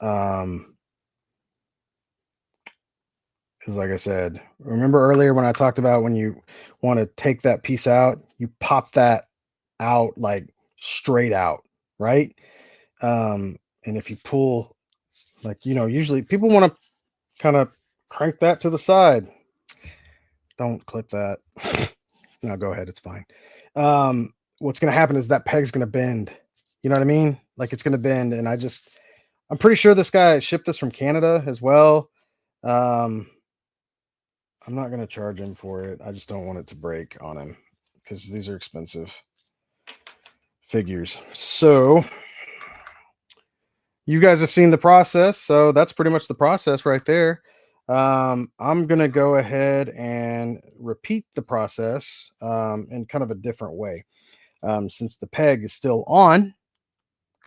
is like I said, remember earlier when I talked about when you want to take that piece out, you pop that out like straight out, right? And if you pull, usually people want to kind of crank that to the side. Don't clip that. No, go ahead. It's fine. What's going to happen is that peg's going to bend. You know what I mean? Like it's going to bend. And I'm pretty sure this guy shipped this from Canada as well. I'm not going to charge him for it. I just don't want it to break on him because these are expensive figures. So you guys have seen the process. So that's pretty much the process right there. I'm going to go ahead and repeat the process in kind of a different way. Since the peg is still on,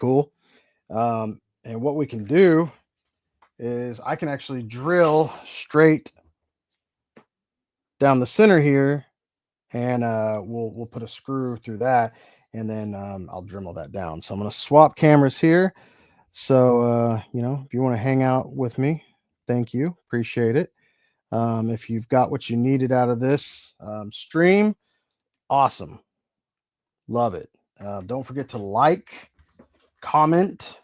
cool. And what we can do is I can actually drill straight down the center here, and we'll put a screw through that, and then I'll Dremel that down. So I'm going to swap cameras here. So if you want to hang out with me, thank you, appreciate it. If you've got what you needed out of this stream, awesome, love it. Don't forget to like, comment,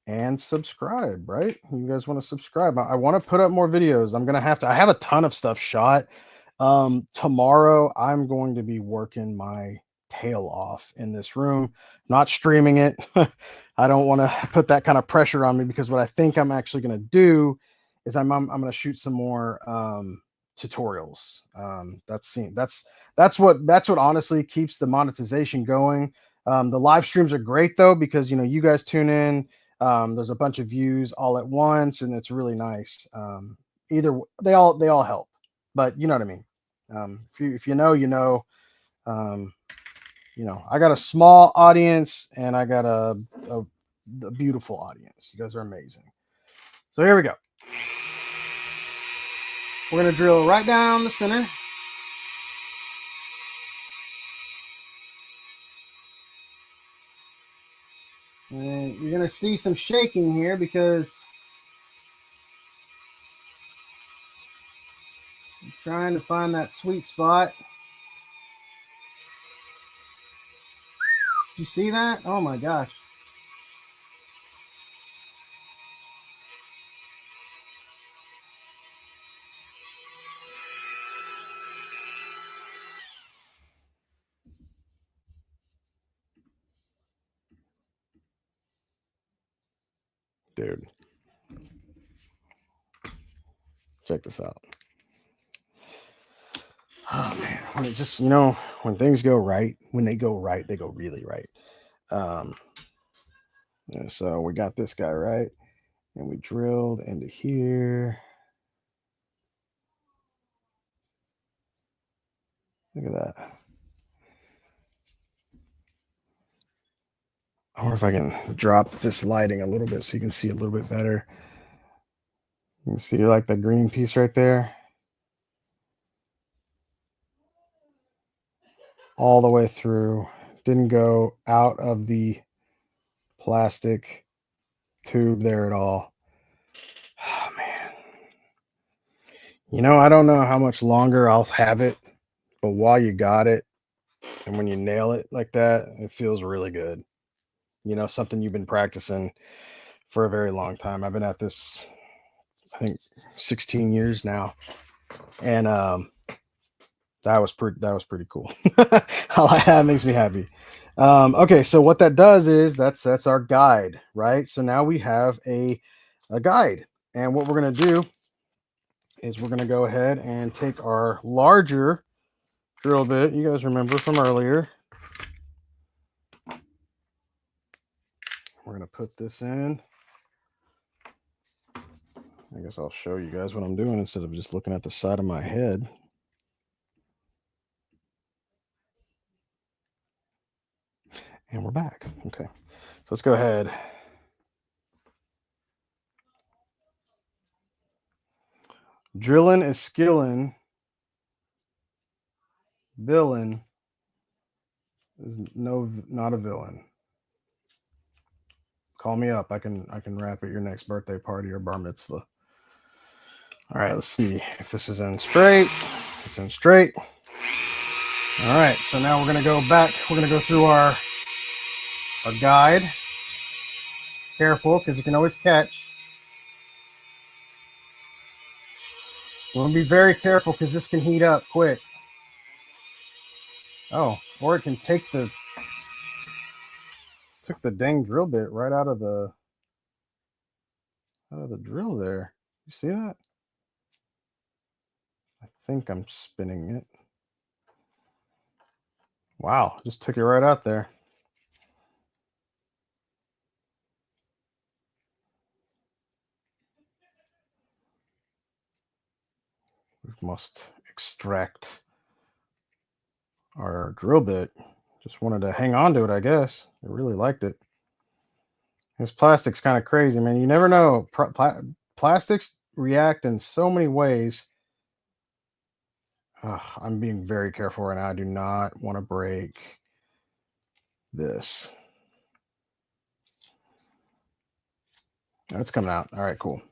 and subscribe. Right, you guys want to subscribe? I want to put up more videos. I have a ton of stuff shot. Tomorrow I'm going to be working my tail off in this room, not streaming it. I don't want to put that kind of pressure on me, because what I think I'm actually going to do is I'm going to shoot some more tutorials. That's what honestly keeps the monetization going. The live streams are great though, because you guys tune in. There's a bunch of views all at once, and it's really nice. They all help, but you know what I mean. If you know, I got a small audience, and I got a beautiful audience. You guys are amazing. So here we go. We're gonna drill right down the center. And you're gonna see some shaking here because I'm trying to find that sweet spot. You see that? Oh my gosh. Dude, check this out. Oh man, when it just when things go right, when they go right, they go really right. So we got this guy right, and we drilled into here. Look at that. I wonder if I can drop this lighting a little bit so you can see a little bit better. You can see like the green piece right there, all the way through. Didn't go out of the plastic tube there at all. Oh, man. I don't know how much longer I'll have it, but while you got it, and when you nail it like that, it feels really good. Something you've been practicing for a very long time. I've been at this, I think, 16 years now, and that was pretty cool. That makes me happy. Okay, so what that does is that's our guide, right? So now we have a guide, and what we're gonna do is we're gonna go ahead and take our larger drill bit. You guys remember from earlier? We're gonna put this in. I guess I'll show you guys what I'm doing instead of just looking at the side of my head. And we're back. Okay, so let's go ahead. Drilling is skilling. Villain is not a villain. Call me up. I can rap at your next birthday party or bar mitzvah. All right, let's see if this is in straight. It's in straight. All right, so now we're gonna go back. We're gonna go through our guide. Careful, because you can always catch. We'll be very careful because this can heat up quick. Oh, or it can took the dang drill bit right out of the drill there. You see that? I think I'm spinning it. Wow, just took it right out there. We must extract our drill bit. Just wanted to hang on to it, I guess. I really liked it. This plastic's kind of crazy, man. You never know. Plastics react in so many ways. I'm being very careful right now. I do not want to break this. That's coming out. All right, cool.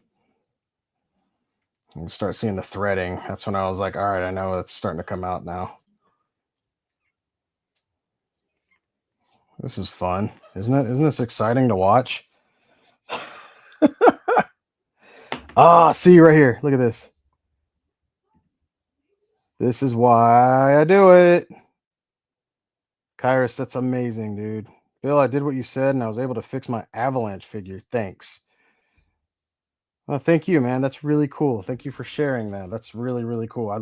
You start seeing the threading. That's when I was like, all right, I know it's starting to come out now. This is fun, isn't it? Isn't this exciting to watch? See right here. Look at this. This is why I do it. Kyrus, that's amazing, dude. Bill, I did what you said and I was able to fix my avalanche figure. Thanks. Well, thank you, man. That's really cool. Thank you for sharing that. That's really, really cool. I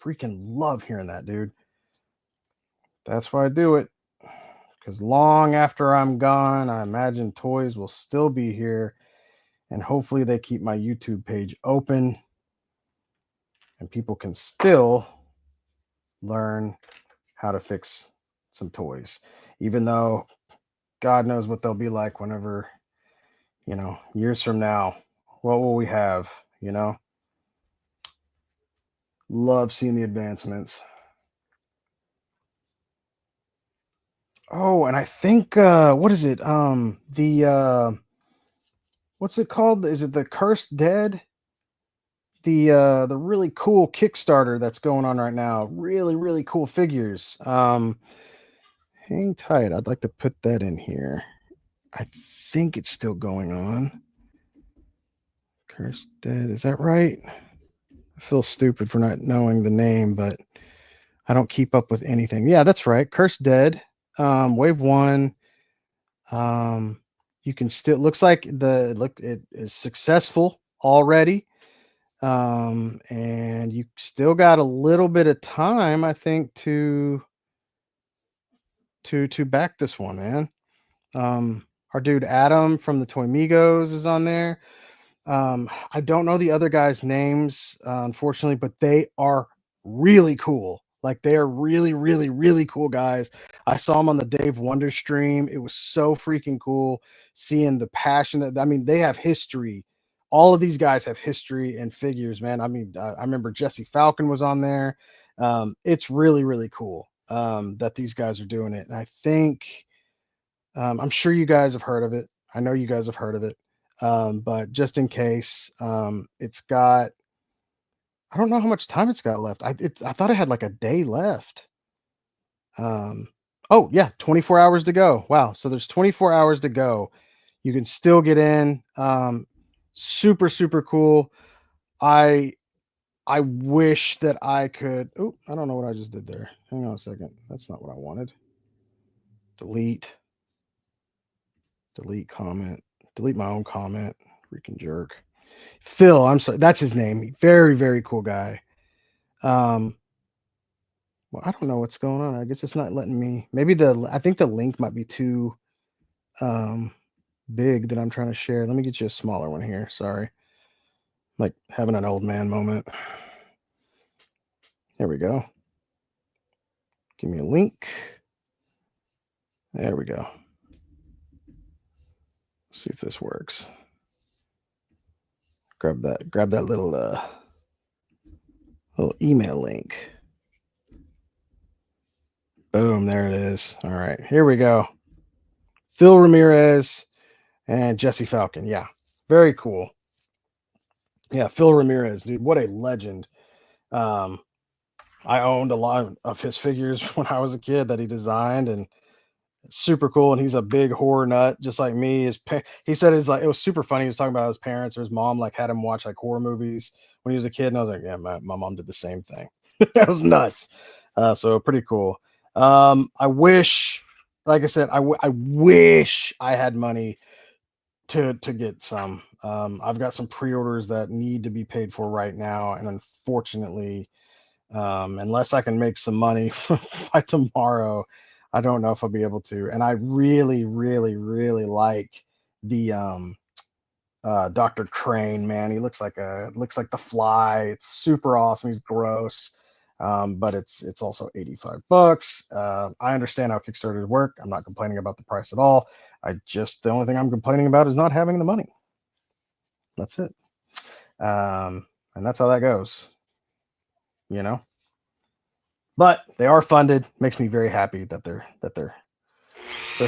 freaking love hearing that, dude. That's why I do it. Because long after I'm gone, I imagine toys will still be here. And hopefully they keep my YouTube page open and people can still learn how to fix some toys. Even though God knows what they'll be like whenever, years from now. What will we have? Love seeing the advancements. Oh, and I think what is it? What's it called? Is it the Cursed Dead? The really cool Kickstarter that's going on right now. Really, really cool figures. Hang tight. I'd like to put that in here. I think it's still going on. Cursed Dead, is that right? I feel stupid for not knowing the name, but I don't keep up with anything. Yeah, that's right. Cursed Dead, Wave 1. You can still looks like it is successful already. And you still got a little bit of time, I think, to back this one, man. Our dude Adam from the Toy Migos is on there. I don't know the other guys' names, unfortunately, but they are really cool. Like they are really, really, really cool guys. I saw them on the Dave Wonder stream. It was so freaking cool seeing the passion that, I mean, they have history. All of these guys have history and figures, man. I mean, I remember Jesse Falcon was on there. It's really, really cool that these guys are doing it. And I think, I'm sure you guys have heard of it. I know you guys have heard of it. But just in case, it's got, I don't know how much time it's got left. I thought it had like a day left. Oh yeah, 24 hours to go. Wow. So there's 24 hours to go. You can still get in. Super, super cool. I wish that I could. Oh, I don't know what I just did there. Hang on a second. That's not what I wanted. Delete comment. Delete my own comment. Freaking jerk. Phil, I'm sorry. That's his name. Very, very cool guy. Well, I don't know what's going on. I guess it's not letting me. Maybe I think the link might be too big that I'm trying to share. Let me get you a smaller one here. Sorry. Like having an old man moment. There we go. Give me a link. There we go. See if this works. Grab that little email link. Boom, there it is. All right, here we go. Phil Ramirez and Jesse Falcon. Yeah, very cool. Yeah, Phil Ramirez, dude, what a legend. I owned a lot of his figures when I was a kid that he designed, and super cool. And he's a big horror nut, just like me. He said it's like, it was super funny. He was talking about his parents or his mom like had him watch like horror movies when he was a kid, and I was like, yeah, my mom did the same thing. That was nuts. So pretty cool. I wish, like I said, I wish I had money to get some. I've got some pre-orders that need to be paid for right now, and unfortunately, unless I can make some money by tomorrow, I don't know if I'll be able to. And I really, really, really like the Dr. Crane, man. He looks like the Fly. It's super awesome. He's gross. but it's also $85. I understand how Kickstarters work. I'm not complaining about the price at all. The only thing I'm complaining about is not having the money. That's it. And that's how that goes, you know. But they are funded. Makes me very happy that they're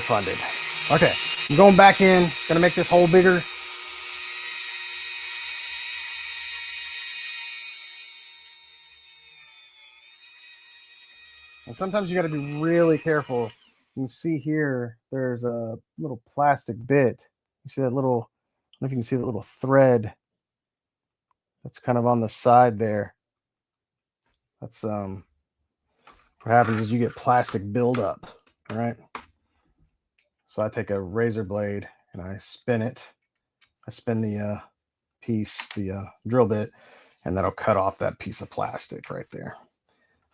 funded. Okay, I'm going back in. Gonna make this hole bigger. And sometimes you got to be really careful. You can see here, there's a little plastic bit. You see that little, I don't know if you can see that little thread that's kind of on the side there. That's what happens is you get plastic buildup. All right. So I take a razor blade and I spin it. I spin the piece, the drill bit, and that'll cut off that piece of plastic right there.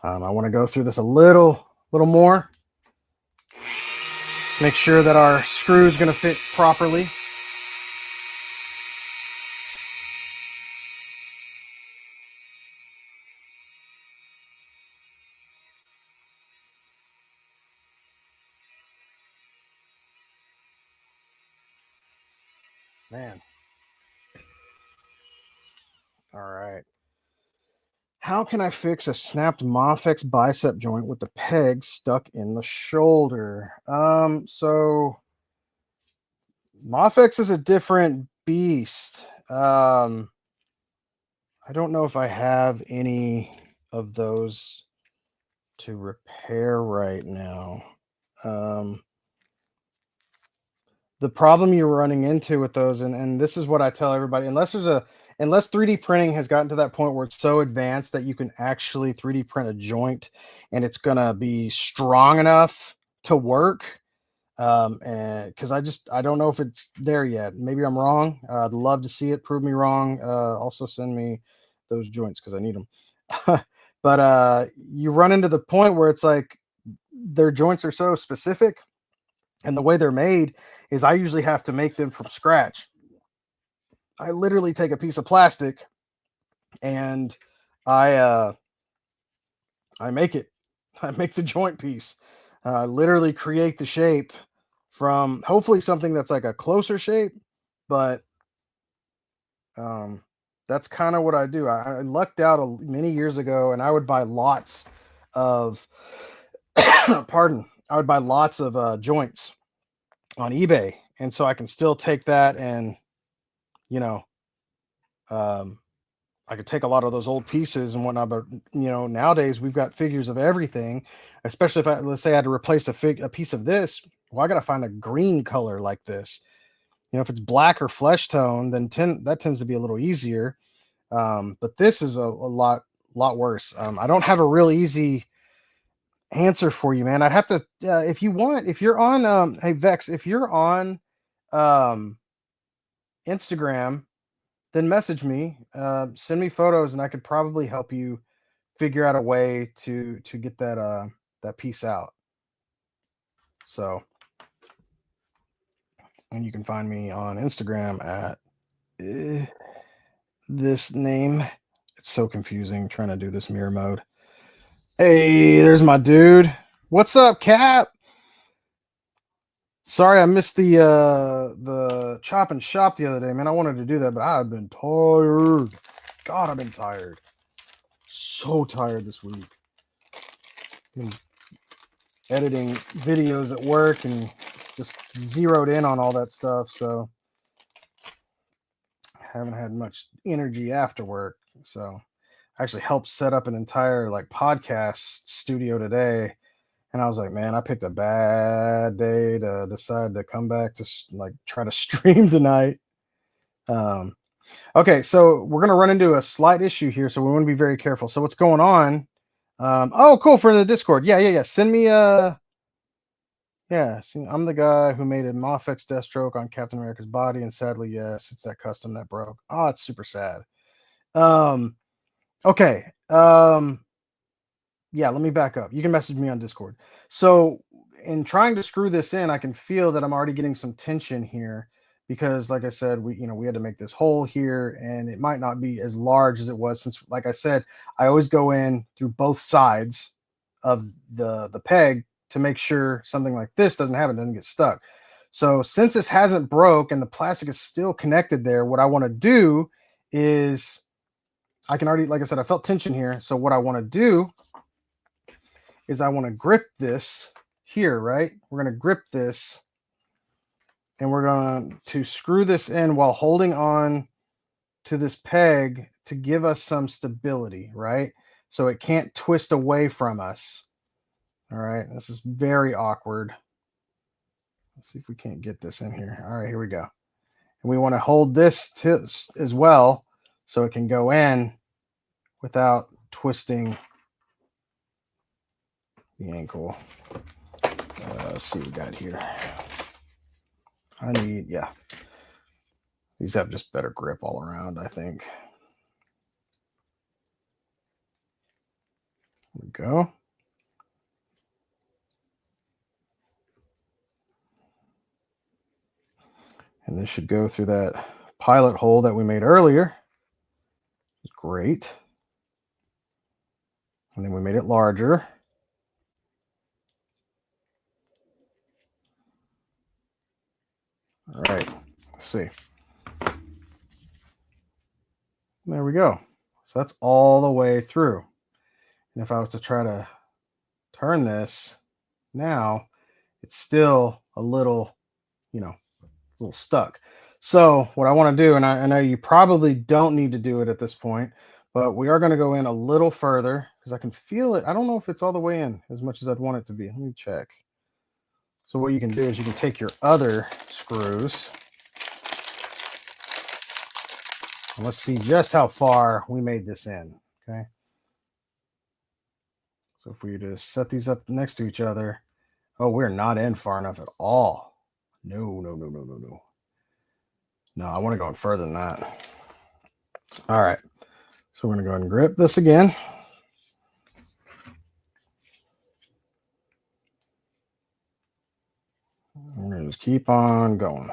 I want to go through this a little more. Make sure that our screw is going to fit properly. Man. All right. How can I fix a snapped Mafex bicep joint with the peg stuck in the shoulder? So Mafex is a different beast. I don't know if I have any of those to repair right now. The problem you're running into with those, and this is what I tell everybody, unless 3D printing has gotten to that point where it's so advanced that you can actually 3D print a joint and it's gonna be strong enough to work. And because I don't know if it's there yet. Maybe I'm wrong. I'd love to see it. Prove me wrong. Also send me those joints because I need them. But you run into the point where it's like their joints are so specific, and the way they're made is I usually have to make them from scratch. I literally take a piece of plastic and I make it. I make the joint piece. Literally create the shape from hopefully something that's like a closer shape, but that's kind of what I do. I lucked out many years ago, and I would buy lots of pardon. I would buy lots of joints on eBay, and so I can still take that and you know I could take a lot of those old pieces and whatnot, but nowadays we've got figures of everything. Especially if let's say I had to replace a piece of this, well, I got to find a green color like this. If it's black or flesh tone, then that tends to be a little easier. But this is a lot worse. I don't have a real easy answer for you, man. I'd have to, if you're on, hey Vex, if you're on Instagram, then message me, send me photos, and I could probably help you figure out a way to get that piece out. So, and you can find me on Instagram at this name. It's so confusing trying to do this mirror mode. Hey, there's my dude. What's up, Cap? Sorry, I missed the chop and shop the other day, man. I wanted to do that, but I've been tired. God, I've been tired. So tired this week. Been editing videos at work and just zeroed in on all that stuff, so I haven't had much energy after work. So I actually helped set up an entire podcast studio today. And I was like, man, I picked a bad day to decide to come back to try to stream tonight. Okay, so we're gonna run into a slight issue here, so we want to be very careful. So what's going on? Oh, cool, for the Discord. Yeah. Send me yeah. See, I'm the guy who made a Mafex Deathstroke on Captain America's body, and sadly, yes, it's that custom that broke. Oh, it's super sad. Okay. Yeah, let me back up. You can message me on Discord. So in trying to screw this in, I can feel that I'm already getting some tension here because like I said, we had to make this hole here, and it might not be as large as it was, since like I said, I always go in through both sides of the peg to make sure something like this doesn't happen, doesn't get stuck. So since this hasn't broke and the plastic is still connected there, what I want to do is, I can already, like I said, I felt tension here. So what I want to do is I want to grip this here, right? We're going to grip this, and we're going to screw this in while holding on to this peg to give us some stability, right? So it can't twist away from us. All right, this is very awkward. Let's see if we can't get this in here. All right, here we go. And we want to hold this as well so it can go in without twisting the ankle. Let's see what we got here. Yeah. These have just better grip all around, I think. There we go. And this should go through that pilot hole that we made earlier. It's great. And then we made it larger. All right, let's see. There we go. So that's all the way through. And if I was to try to turn this now, it's still a little, a little stuck. So what I want to do, and I know you probably don't need to do it at this point, but we are going to go in a little further because I can feel it. I don't know if it's all the way in as much as I'd want it to be. Let me check. So what you can do is you can take your other screws, and let's see just how far we made this in. Okay. So if we just set these up next to each other, oh, we're not in far enough at all. No. No, I want to go in further than that. All right. So we're going to go ahead and grip this again. We're going to just keep on going.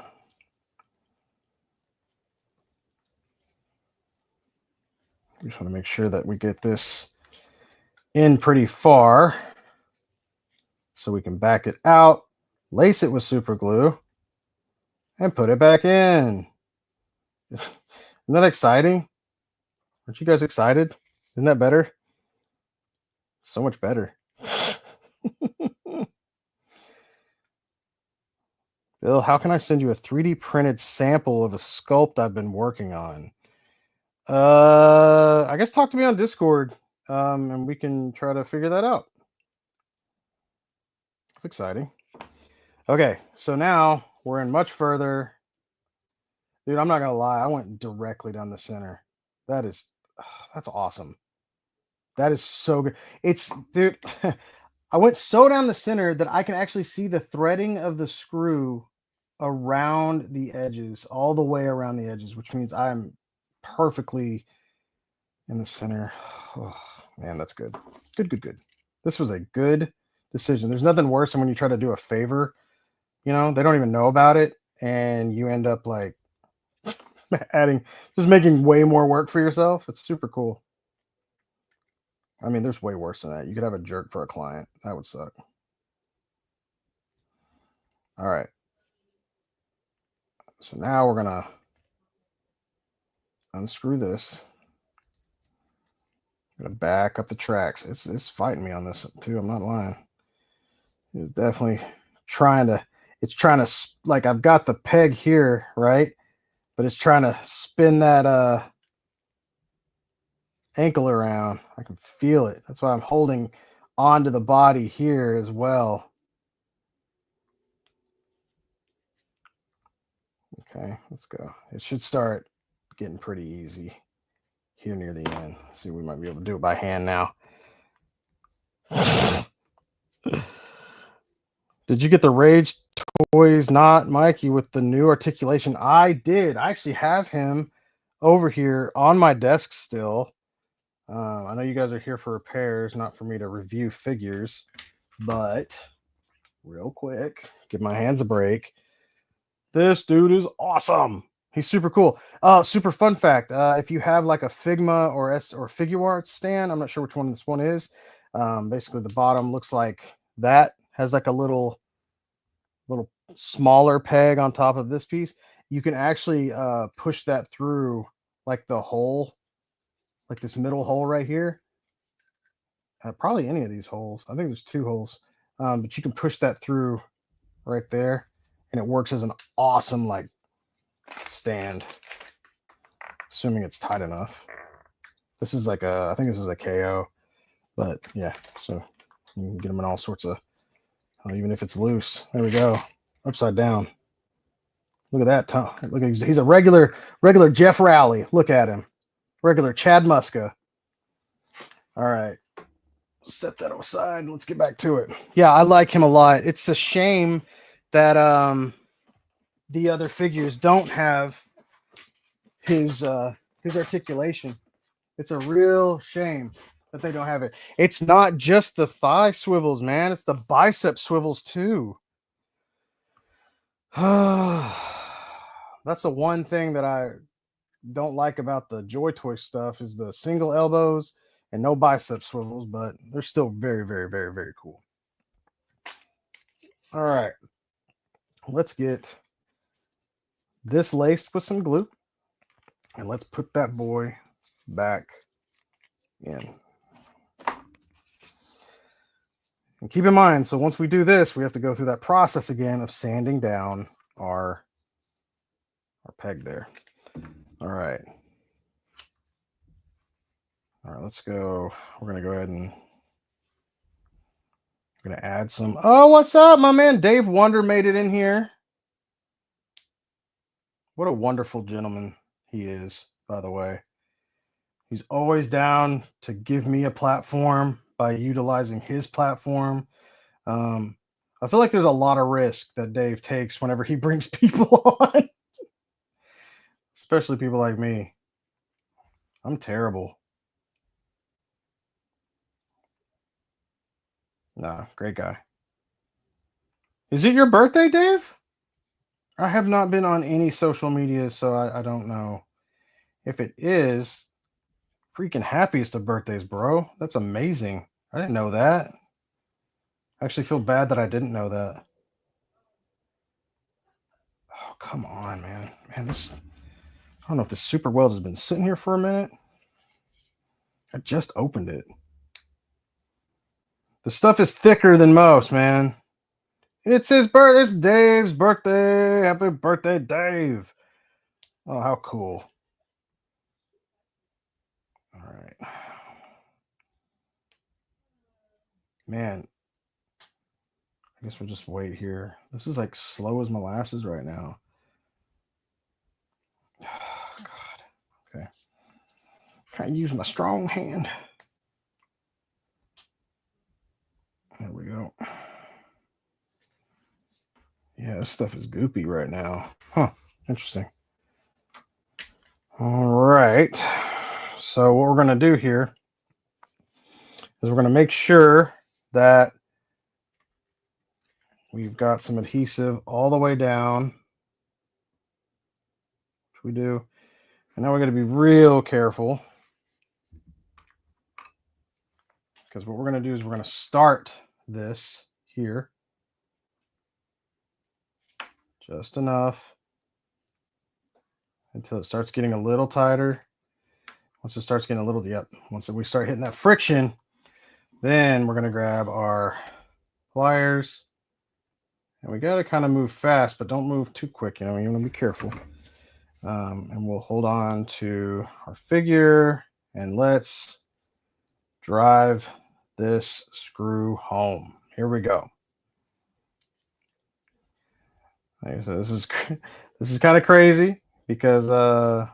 Just want to make sure that we get this in pretty far so we can back it out, lace it with super glue, and put it back in. Isn't that exciting? Aren't you guys excited? Isn't that better? So much better. Bill, how can I send you a 3D printed sample of a sculpt I've been working on? I guess talk to me on Discord, and we can try to figure that out. It's exciting. Okay, so now we're in much further. Dude, I'm not gonna lie, I went directly down the center. That's awesome. That is so good. Dude, I went so down the center that I can actually see the threading of the screw around the edges, all the way around the edges, which means I'm perfectly in the center. Oh, man, that's good. Good. This was a good decision. There's nothing worse than when you try to do a favor, they don't even know about it, and you end up like just making way more work for yourself. It's super cool. I mean, there's way worse than that. You could have a jerk for a client. That would suck. All right. So now we're gonna unscrew this. I'm gonna back up the tracks. It's fighting me on this too. I'm not lying. It's definitely trying to. It's trying to, like, I've got the peg here, right? But it's trying to spin that ankle around. I can feel it. That's why I'm holding onto the body here as well. Okay, let's go. It should start getting pretty easy here near the end. Let's see, we might be able to do it by hand now. Did you get the Rage Toys Not Mikey with the new articulation? I did. I actually have him over here on my desk still. I know you guys are here for repairs, not for me to review figures, but real quick, give my hands a break. This dude is awesome. He's super cool. Super fun fact. If you have like a Figma or Figuarts stand, I'm not sure which one this one is. Basically the bottom looks like that, has like a little smaller peg on top of this piece. You can actually push that through like the hole, like this middle hole right here. Probably any of these holes. I think there's 2 holes. But you can push that through right there, and it works as an awesome like stand, assuming it's tight enough. This is like I think this is a KO, but yeah, so you can get them in all sorts of, even if it's loose. There we go, upside down. Look at that. Look, he's a regular Jeff Rowley. Look at him, regular Chad Muska. All right, set that aside. Let's get back to it. Yeah, I like him a lot. It's a shame that the other figures don't have his articulation. It's a real shame that they don't have it. It's not just the thigh swivels, man. It's the bicep swivels too. That's the one thing that I don't like about the Joy Toy stuff is the single elbows and no bicep swivels, but they're still very, very, very, very cool. All right. Let's get this laced with some glue, and let's put that boy back in. And keep in mind, so once we do this, we have to go through that process again of sanding down our peg there. All right. All right, let's go. We're going to go ahead and we're going to add some. Oh, what's up, my man? Dave Wonder made it in here. What a wonderful gentleman he is, by the way. He's always down to give me a platform by utilizing his platform. I feel like there's a lot of risk that Dave takes whenever he brings people on, especially people like me. I'm terrible. Nah, great guy. Is it your birthday, Dave? I have not been on any social media, so I don't know. If it is, freaking happiest of birthdays, bro. That's amazing. I didn't know that. I actually feel bad that I didn't know that. Oh, come on, man. Man, this, I don't know if this super weld has been sitting here for a minute. I just opened it. The stuff is thicker than most, man. It's his birthday. It's Dave's birthday. Happy birthday, Dave. Oh, how cool. All right. Man, I guess we'll just wait here. This is like slow as molasses right now. Oh, God. Okay. Can't use my strong hand. There we go. Yeah, this stuff is goopy right now. Huh. Interesting. All right. So what we're going to do here is we're going to make sure that we've got some adhesive all the way down, which we do. And now we're going to be real careful, because what we're going to do is we're going to start this here just enough until it starts getting a little tighter. Once it starts getting a little, once we start hitting that friction, then we're going to grab our pliers, and we got to kind of move fast, but don't move too quick. You want to be careful. And we'll hold on to our figure, and let's drive this screw home. Here we go. Like I said, this is kind of crazy because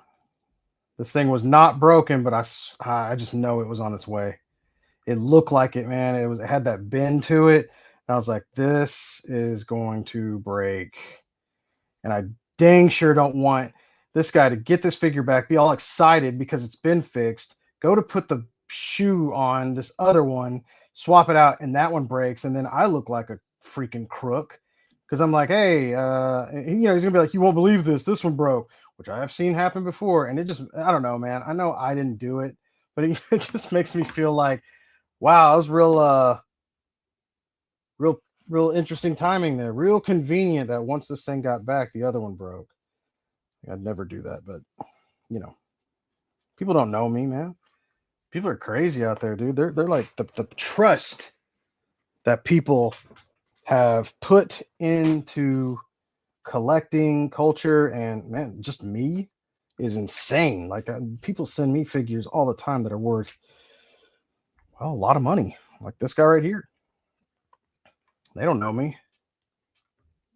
this thing was not broken, but I just know it was on its way. It looked like it, man. It had that bend to it. And I was like, this is going to break. And I dang sure don't want this guy to get this figure back, be all excited because it's been fixed, go to put the shoe on this other one, swap it out, and that one breaks. And then I look like a freaking crook because I'm like, hey, he's gonna be like, you won't believe this one broke, which I have seen happen before, and it just, I don't know, man. I know I didn't do it, but it just makes me feel like, wow, it was real interesting timing there. Real convenient that once this thing got back, the other one broke. I'd never do that, but people don't know me, man. People are crazy out there, dude. They're like the trust that people have put into collecting culture and, man, just me is insane. Like, people send me figures all the time that are worth, well, a lot of money. Like this guy right here. They don't know me.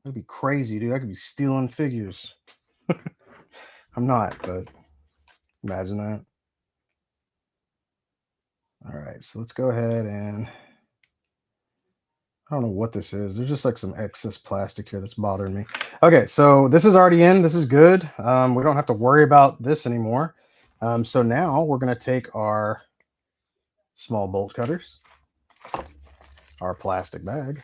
That'd be crazy, dude. I could be stealing figures. I'm not, but imagine that. All right, so let's go ahead and, I don't know what this is. There's just like some excess plastic here that's bothering me. Okay, so this is already in. This is good. We don't have to worry about this anymore. So now we're going to take our small bolt cutters, our plastic bag.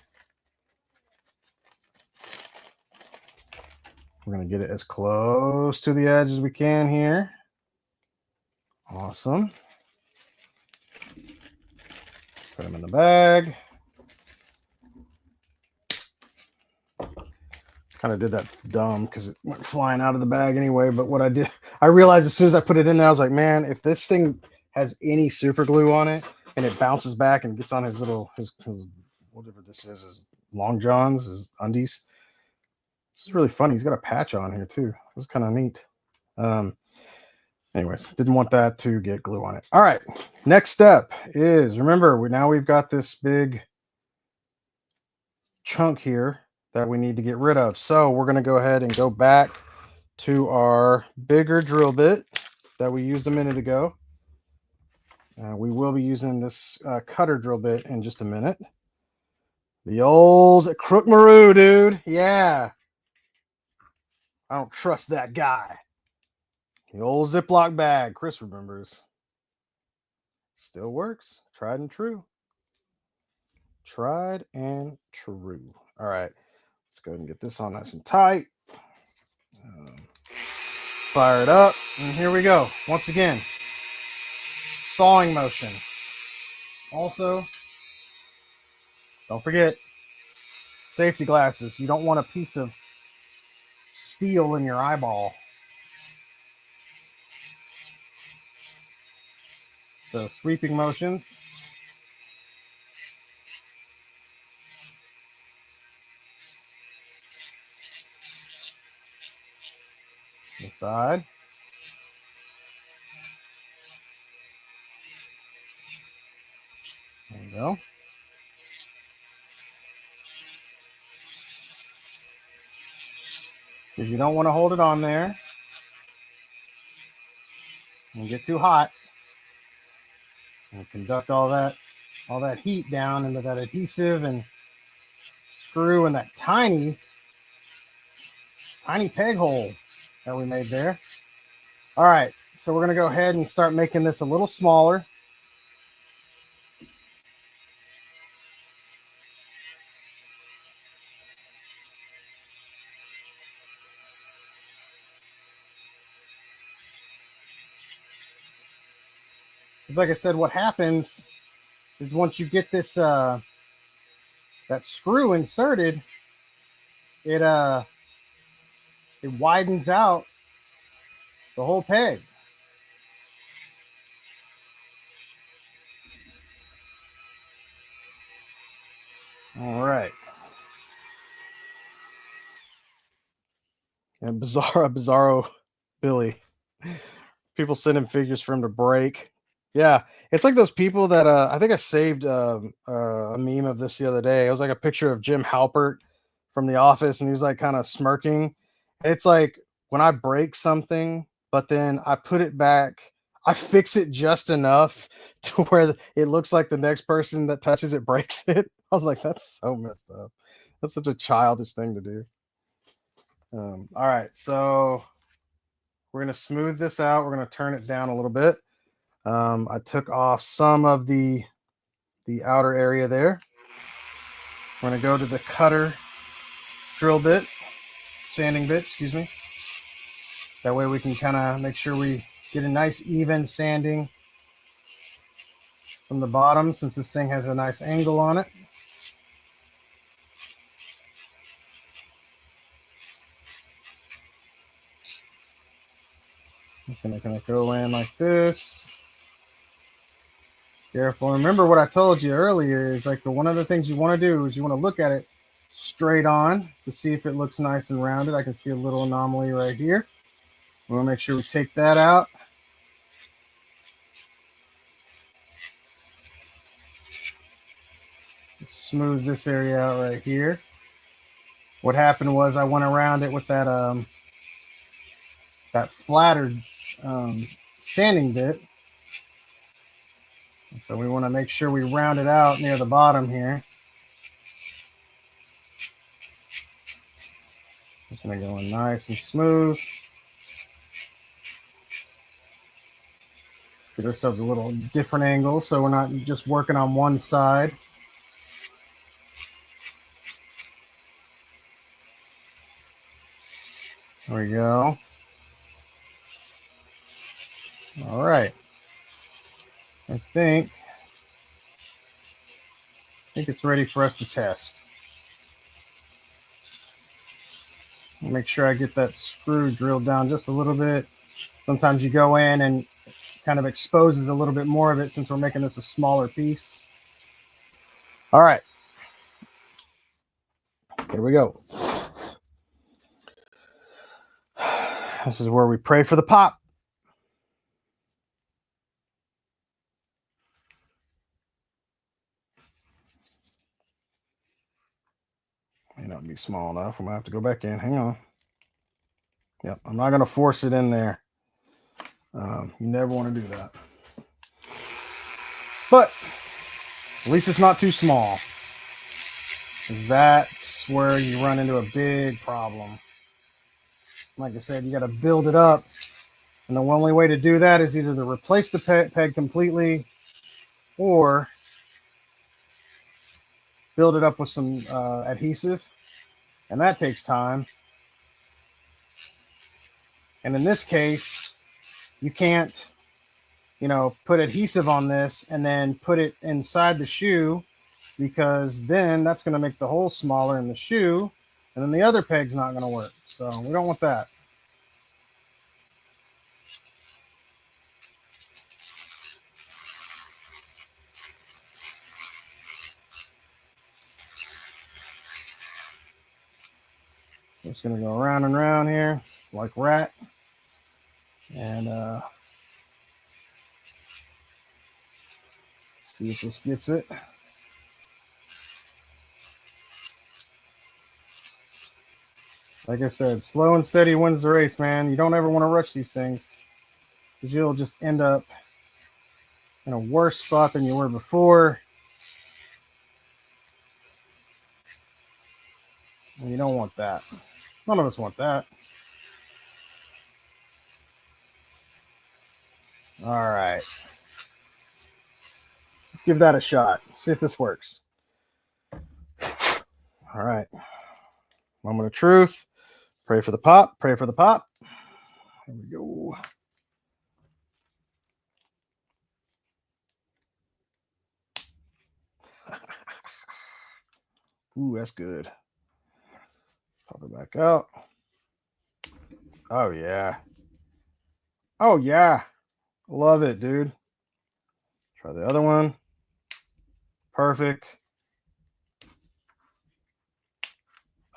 We're going to get it as close to the edge as we can here. Awesome. Put them in the bag. Kind of did that dumb because it went flying out of the bag anyway. But what I did, I realized as soon as I put it in there, I was like, man, if this thing has any super glue on it and it bounces back and gets on his little, his whatever this is, his long johns, his undies. This is really funny. He's got a patch on here too. This is kind of neat. Anyways, didn't want that to get glue on it. All right. Next step is, remember, we've got this big chunk here that we need to get rid of. So we're going to go ahead and go back to our bigger drill bit that we used a minute ago. We will be using this cutter drill bit in just a minute. The old Crook Maru, dude. Yeah. I don't trust that guy. The old Ziploc bag. Chris remembers. Still works. Tried and true. Tried and true. All right. Let's go ahead and get this on nice and tight. Fire it up. And here we go. Once again, sawing motion. Also, don't forget safety glasses. You don't want a piece of steel in your eyeball. So sweeping motions. The side. There you go. Because you don't want to hold it on there and get too hot and conduct all that heat down into that adhesive and screw in that tiny peg hole that we made there. All right, so we're going to go ahead and start making this a little smaller. Like I said, what happens is once you get this that screw inserted, it widens out the whole peg. All right. And Bizarro Billy. People send him figures for him to break. Yeah, it's like those people that I think I saved a meme of this the other day. It was like a picture of Jim Halpert from The Office, and he was like kind of smirking. It's like when I break something, but then I put it back, I fix it just enough to where it looks like the next person that touches it breaks it. I was like, that's so messed up. That's such a childish thing to do. All right, so we're going to smooth this out. We're going to turn it down a little bit. I took off some of the outer area there. We're going to go to the cutter drill bit, sanding bit, excuse me. That way we can kind of make sure we get a nice even sanding from the bottom, since this thing has a nice angle on it. I'm gonna go in like this. Careful. Remember what I told you earlier is like one of the things you want to do is you want to look at it straight on to see if it looks nice and rounded. I can see a little anomaly right here. We want to make sure we take that out. Smooth this area out right here. What happened was I went around it with that that flattered sanding bit. So we want to make sure we round it out near the bottom here. Just going to go in nice and smooth. Get ourselves a little different angle so we're not just working on one side. There we go. All right. I think it's ready for us to test. I'll make sure I get that screw drilled down just a little bit. Sometimes you go in and kind of exposes a little bit more of it since we're making this a smaller piece. All right. Here we go. This is where we pray for the pop. May not be small enough. I'm going to have to go back in. Hang on. Yep, I'm not going to force it in there. You never want to do that. But at least it's not too small. That's where you run into a big problem. Like I said, you got to build it up. And the only way to do that is either to replace the peg completely or build it up with some adhesive. And that takes time. And in this case, you can't, put adhesive on this and then put it inside the shoe, because then that's going to make the hole smaller in the shoe. And then the other peg's not going to work. So we don't want that. Just going to go around and around here like rat. And see if this gets it. Like I said, slow and steady wins the race, man. You don't ever want to rush these things, because you'll just end up in a worse spot than you were before. And you don't want that. None of us want that. All right. Let's give that a shot. See if this works. All right. Moment of truth. Pray for the pop. Pray for the pop. Here we go. Ooh, that's good. Pop it back out. Oh, yeah. Oh, yeah. Love it, dude. Try the other one. Perfect.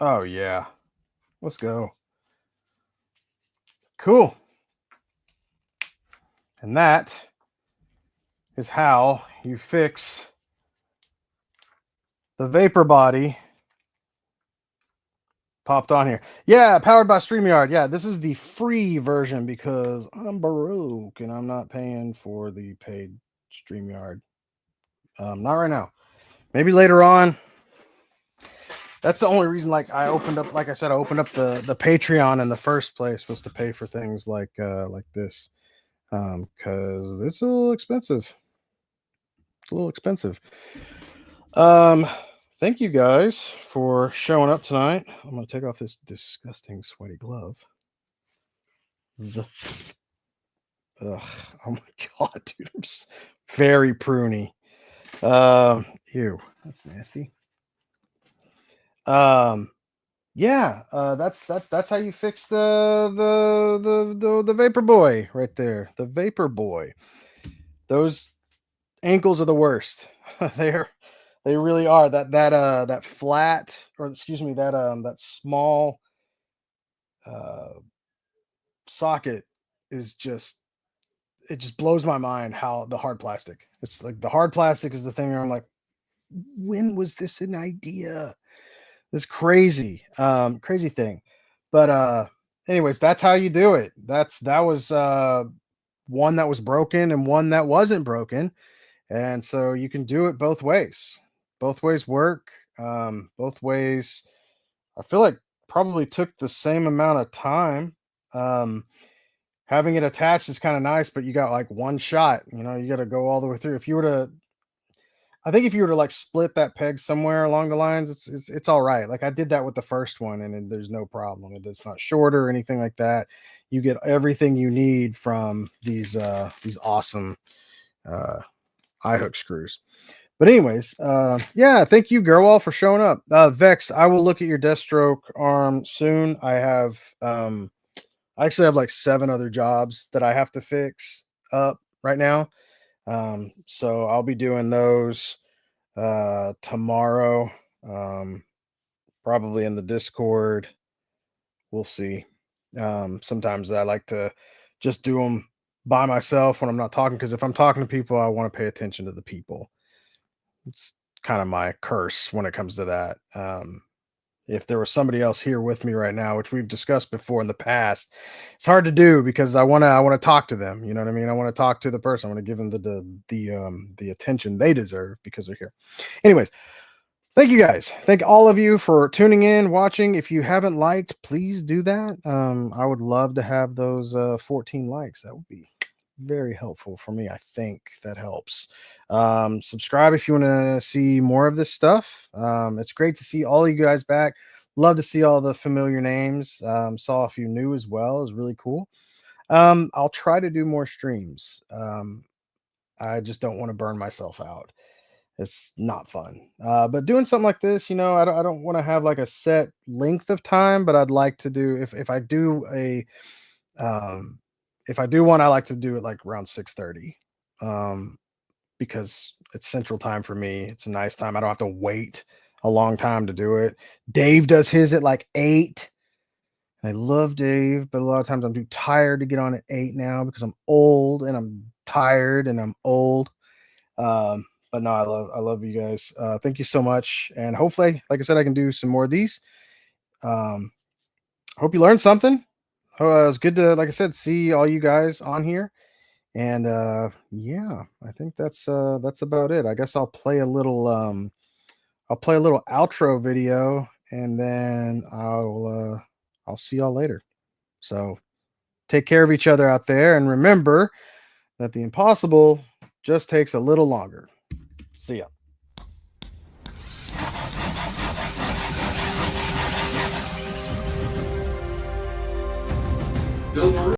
Oh, yeah. Let's go. Cool. And that is how you fix the vapor body popped on here. Yeah, powered by StreamYard. Yeah, this is the free version because I'm broke and I'm not paying for the paid StreamYard. Not right now. Maybe later on. That's the only reason, like I opened up the Patreon in the first place, was to pay for things like this. Because it's a little expensive. thank you guys for showing up tonight. I'm gonna take off this disgusting sweaty glove. Ugh, oh my god, dude, I'm very pruny. Ew, that's nasty. Yeah, that's how you fix the vapor boy right there. The vapor boy. Those ankles are the worst. They really are. That flat, or excuse me, that small socket is just, it just blows my mind how the hard plastic. It's like the hard plastic is the thing where I'm like, when was this an idea? This crazy, crazy thing. But anyways, that's how you do it. That was one that was broken and one that wasn't broken. And so you can do it both ways. Both ways work. Both ways, I feel like, probably took the same amount of time. Um, Having it attached is kind of nice, but you got like one shot. You got to go all the way through. If you were to, I think if you were to like split that peg somewhere along the lines, it's all right. Like I did that with the first one, and there's no problem. It's not shorter or anything like that. You get everything you need from these awesome eye hook screws. But anyways, yeah, thank you, Gerwall, for showing up. Vex, I will look at your Deathstroke arm soon. I actually have like 7 other jobs that I have to fix up right now. So I'll be doing those tomorrow. Probably in the Discord. We'll see. Sometimes I like to just do them by myself when I'm not talking, because if I'm talking to people, I want to pay attention to the people. It's kind of my curse when it comes to that. If there was somebody else here with me right now, which we've discussed before in the past, it's hard to do because I want to talk to them. You know what I mean? I want to talk to the person. I want to give them the attention they deserve because they're here. Anyways, thank you guys. Thank all of you for tuning in, watching. If you haven't liked, please do that. I would love to have those 14 likes. That would be very helpful for me. I think that helps. Subscribe if you want to see more of this stuff. It's great to see all of you guys back. Love to see all the familiar names. Saw a few new as well. It was really cool. I'll try to do more streams. I just don't want to burn myself out. It's not fun. But doing something like this, I don't want to have like a set length of time, but I'd like to do, if I do a if I do one, I like to do it like around 6:30. Because it's central time for me. It's a nice time. I don't have to wait a long time to do it. Dave does his at like 8. I love Dave, but a lot of times I'm too tired to get on at 8 now because I'm old and I'm tired and I'm old. But no, I love you guys. Thank you so much. And hopefully, like I said, I can do some more of these. Hope you learned something. It was good to, like I said, see all you guys on here. And yeah, I think that's about it. I guess I'll play a little outro video, and then I'll see y'all later. So take care of each other out there, and remember that the impossible just takes a little longer. See ya.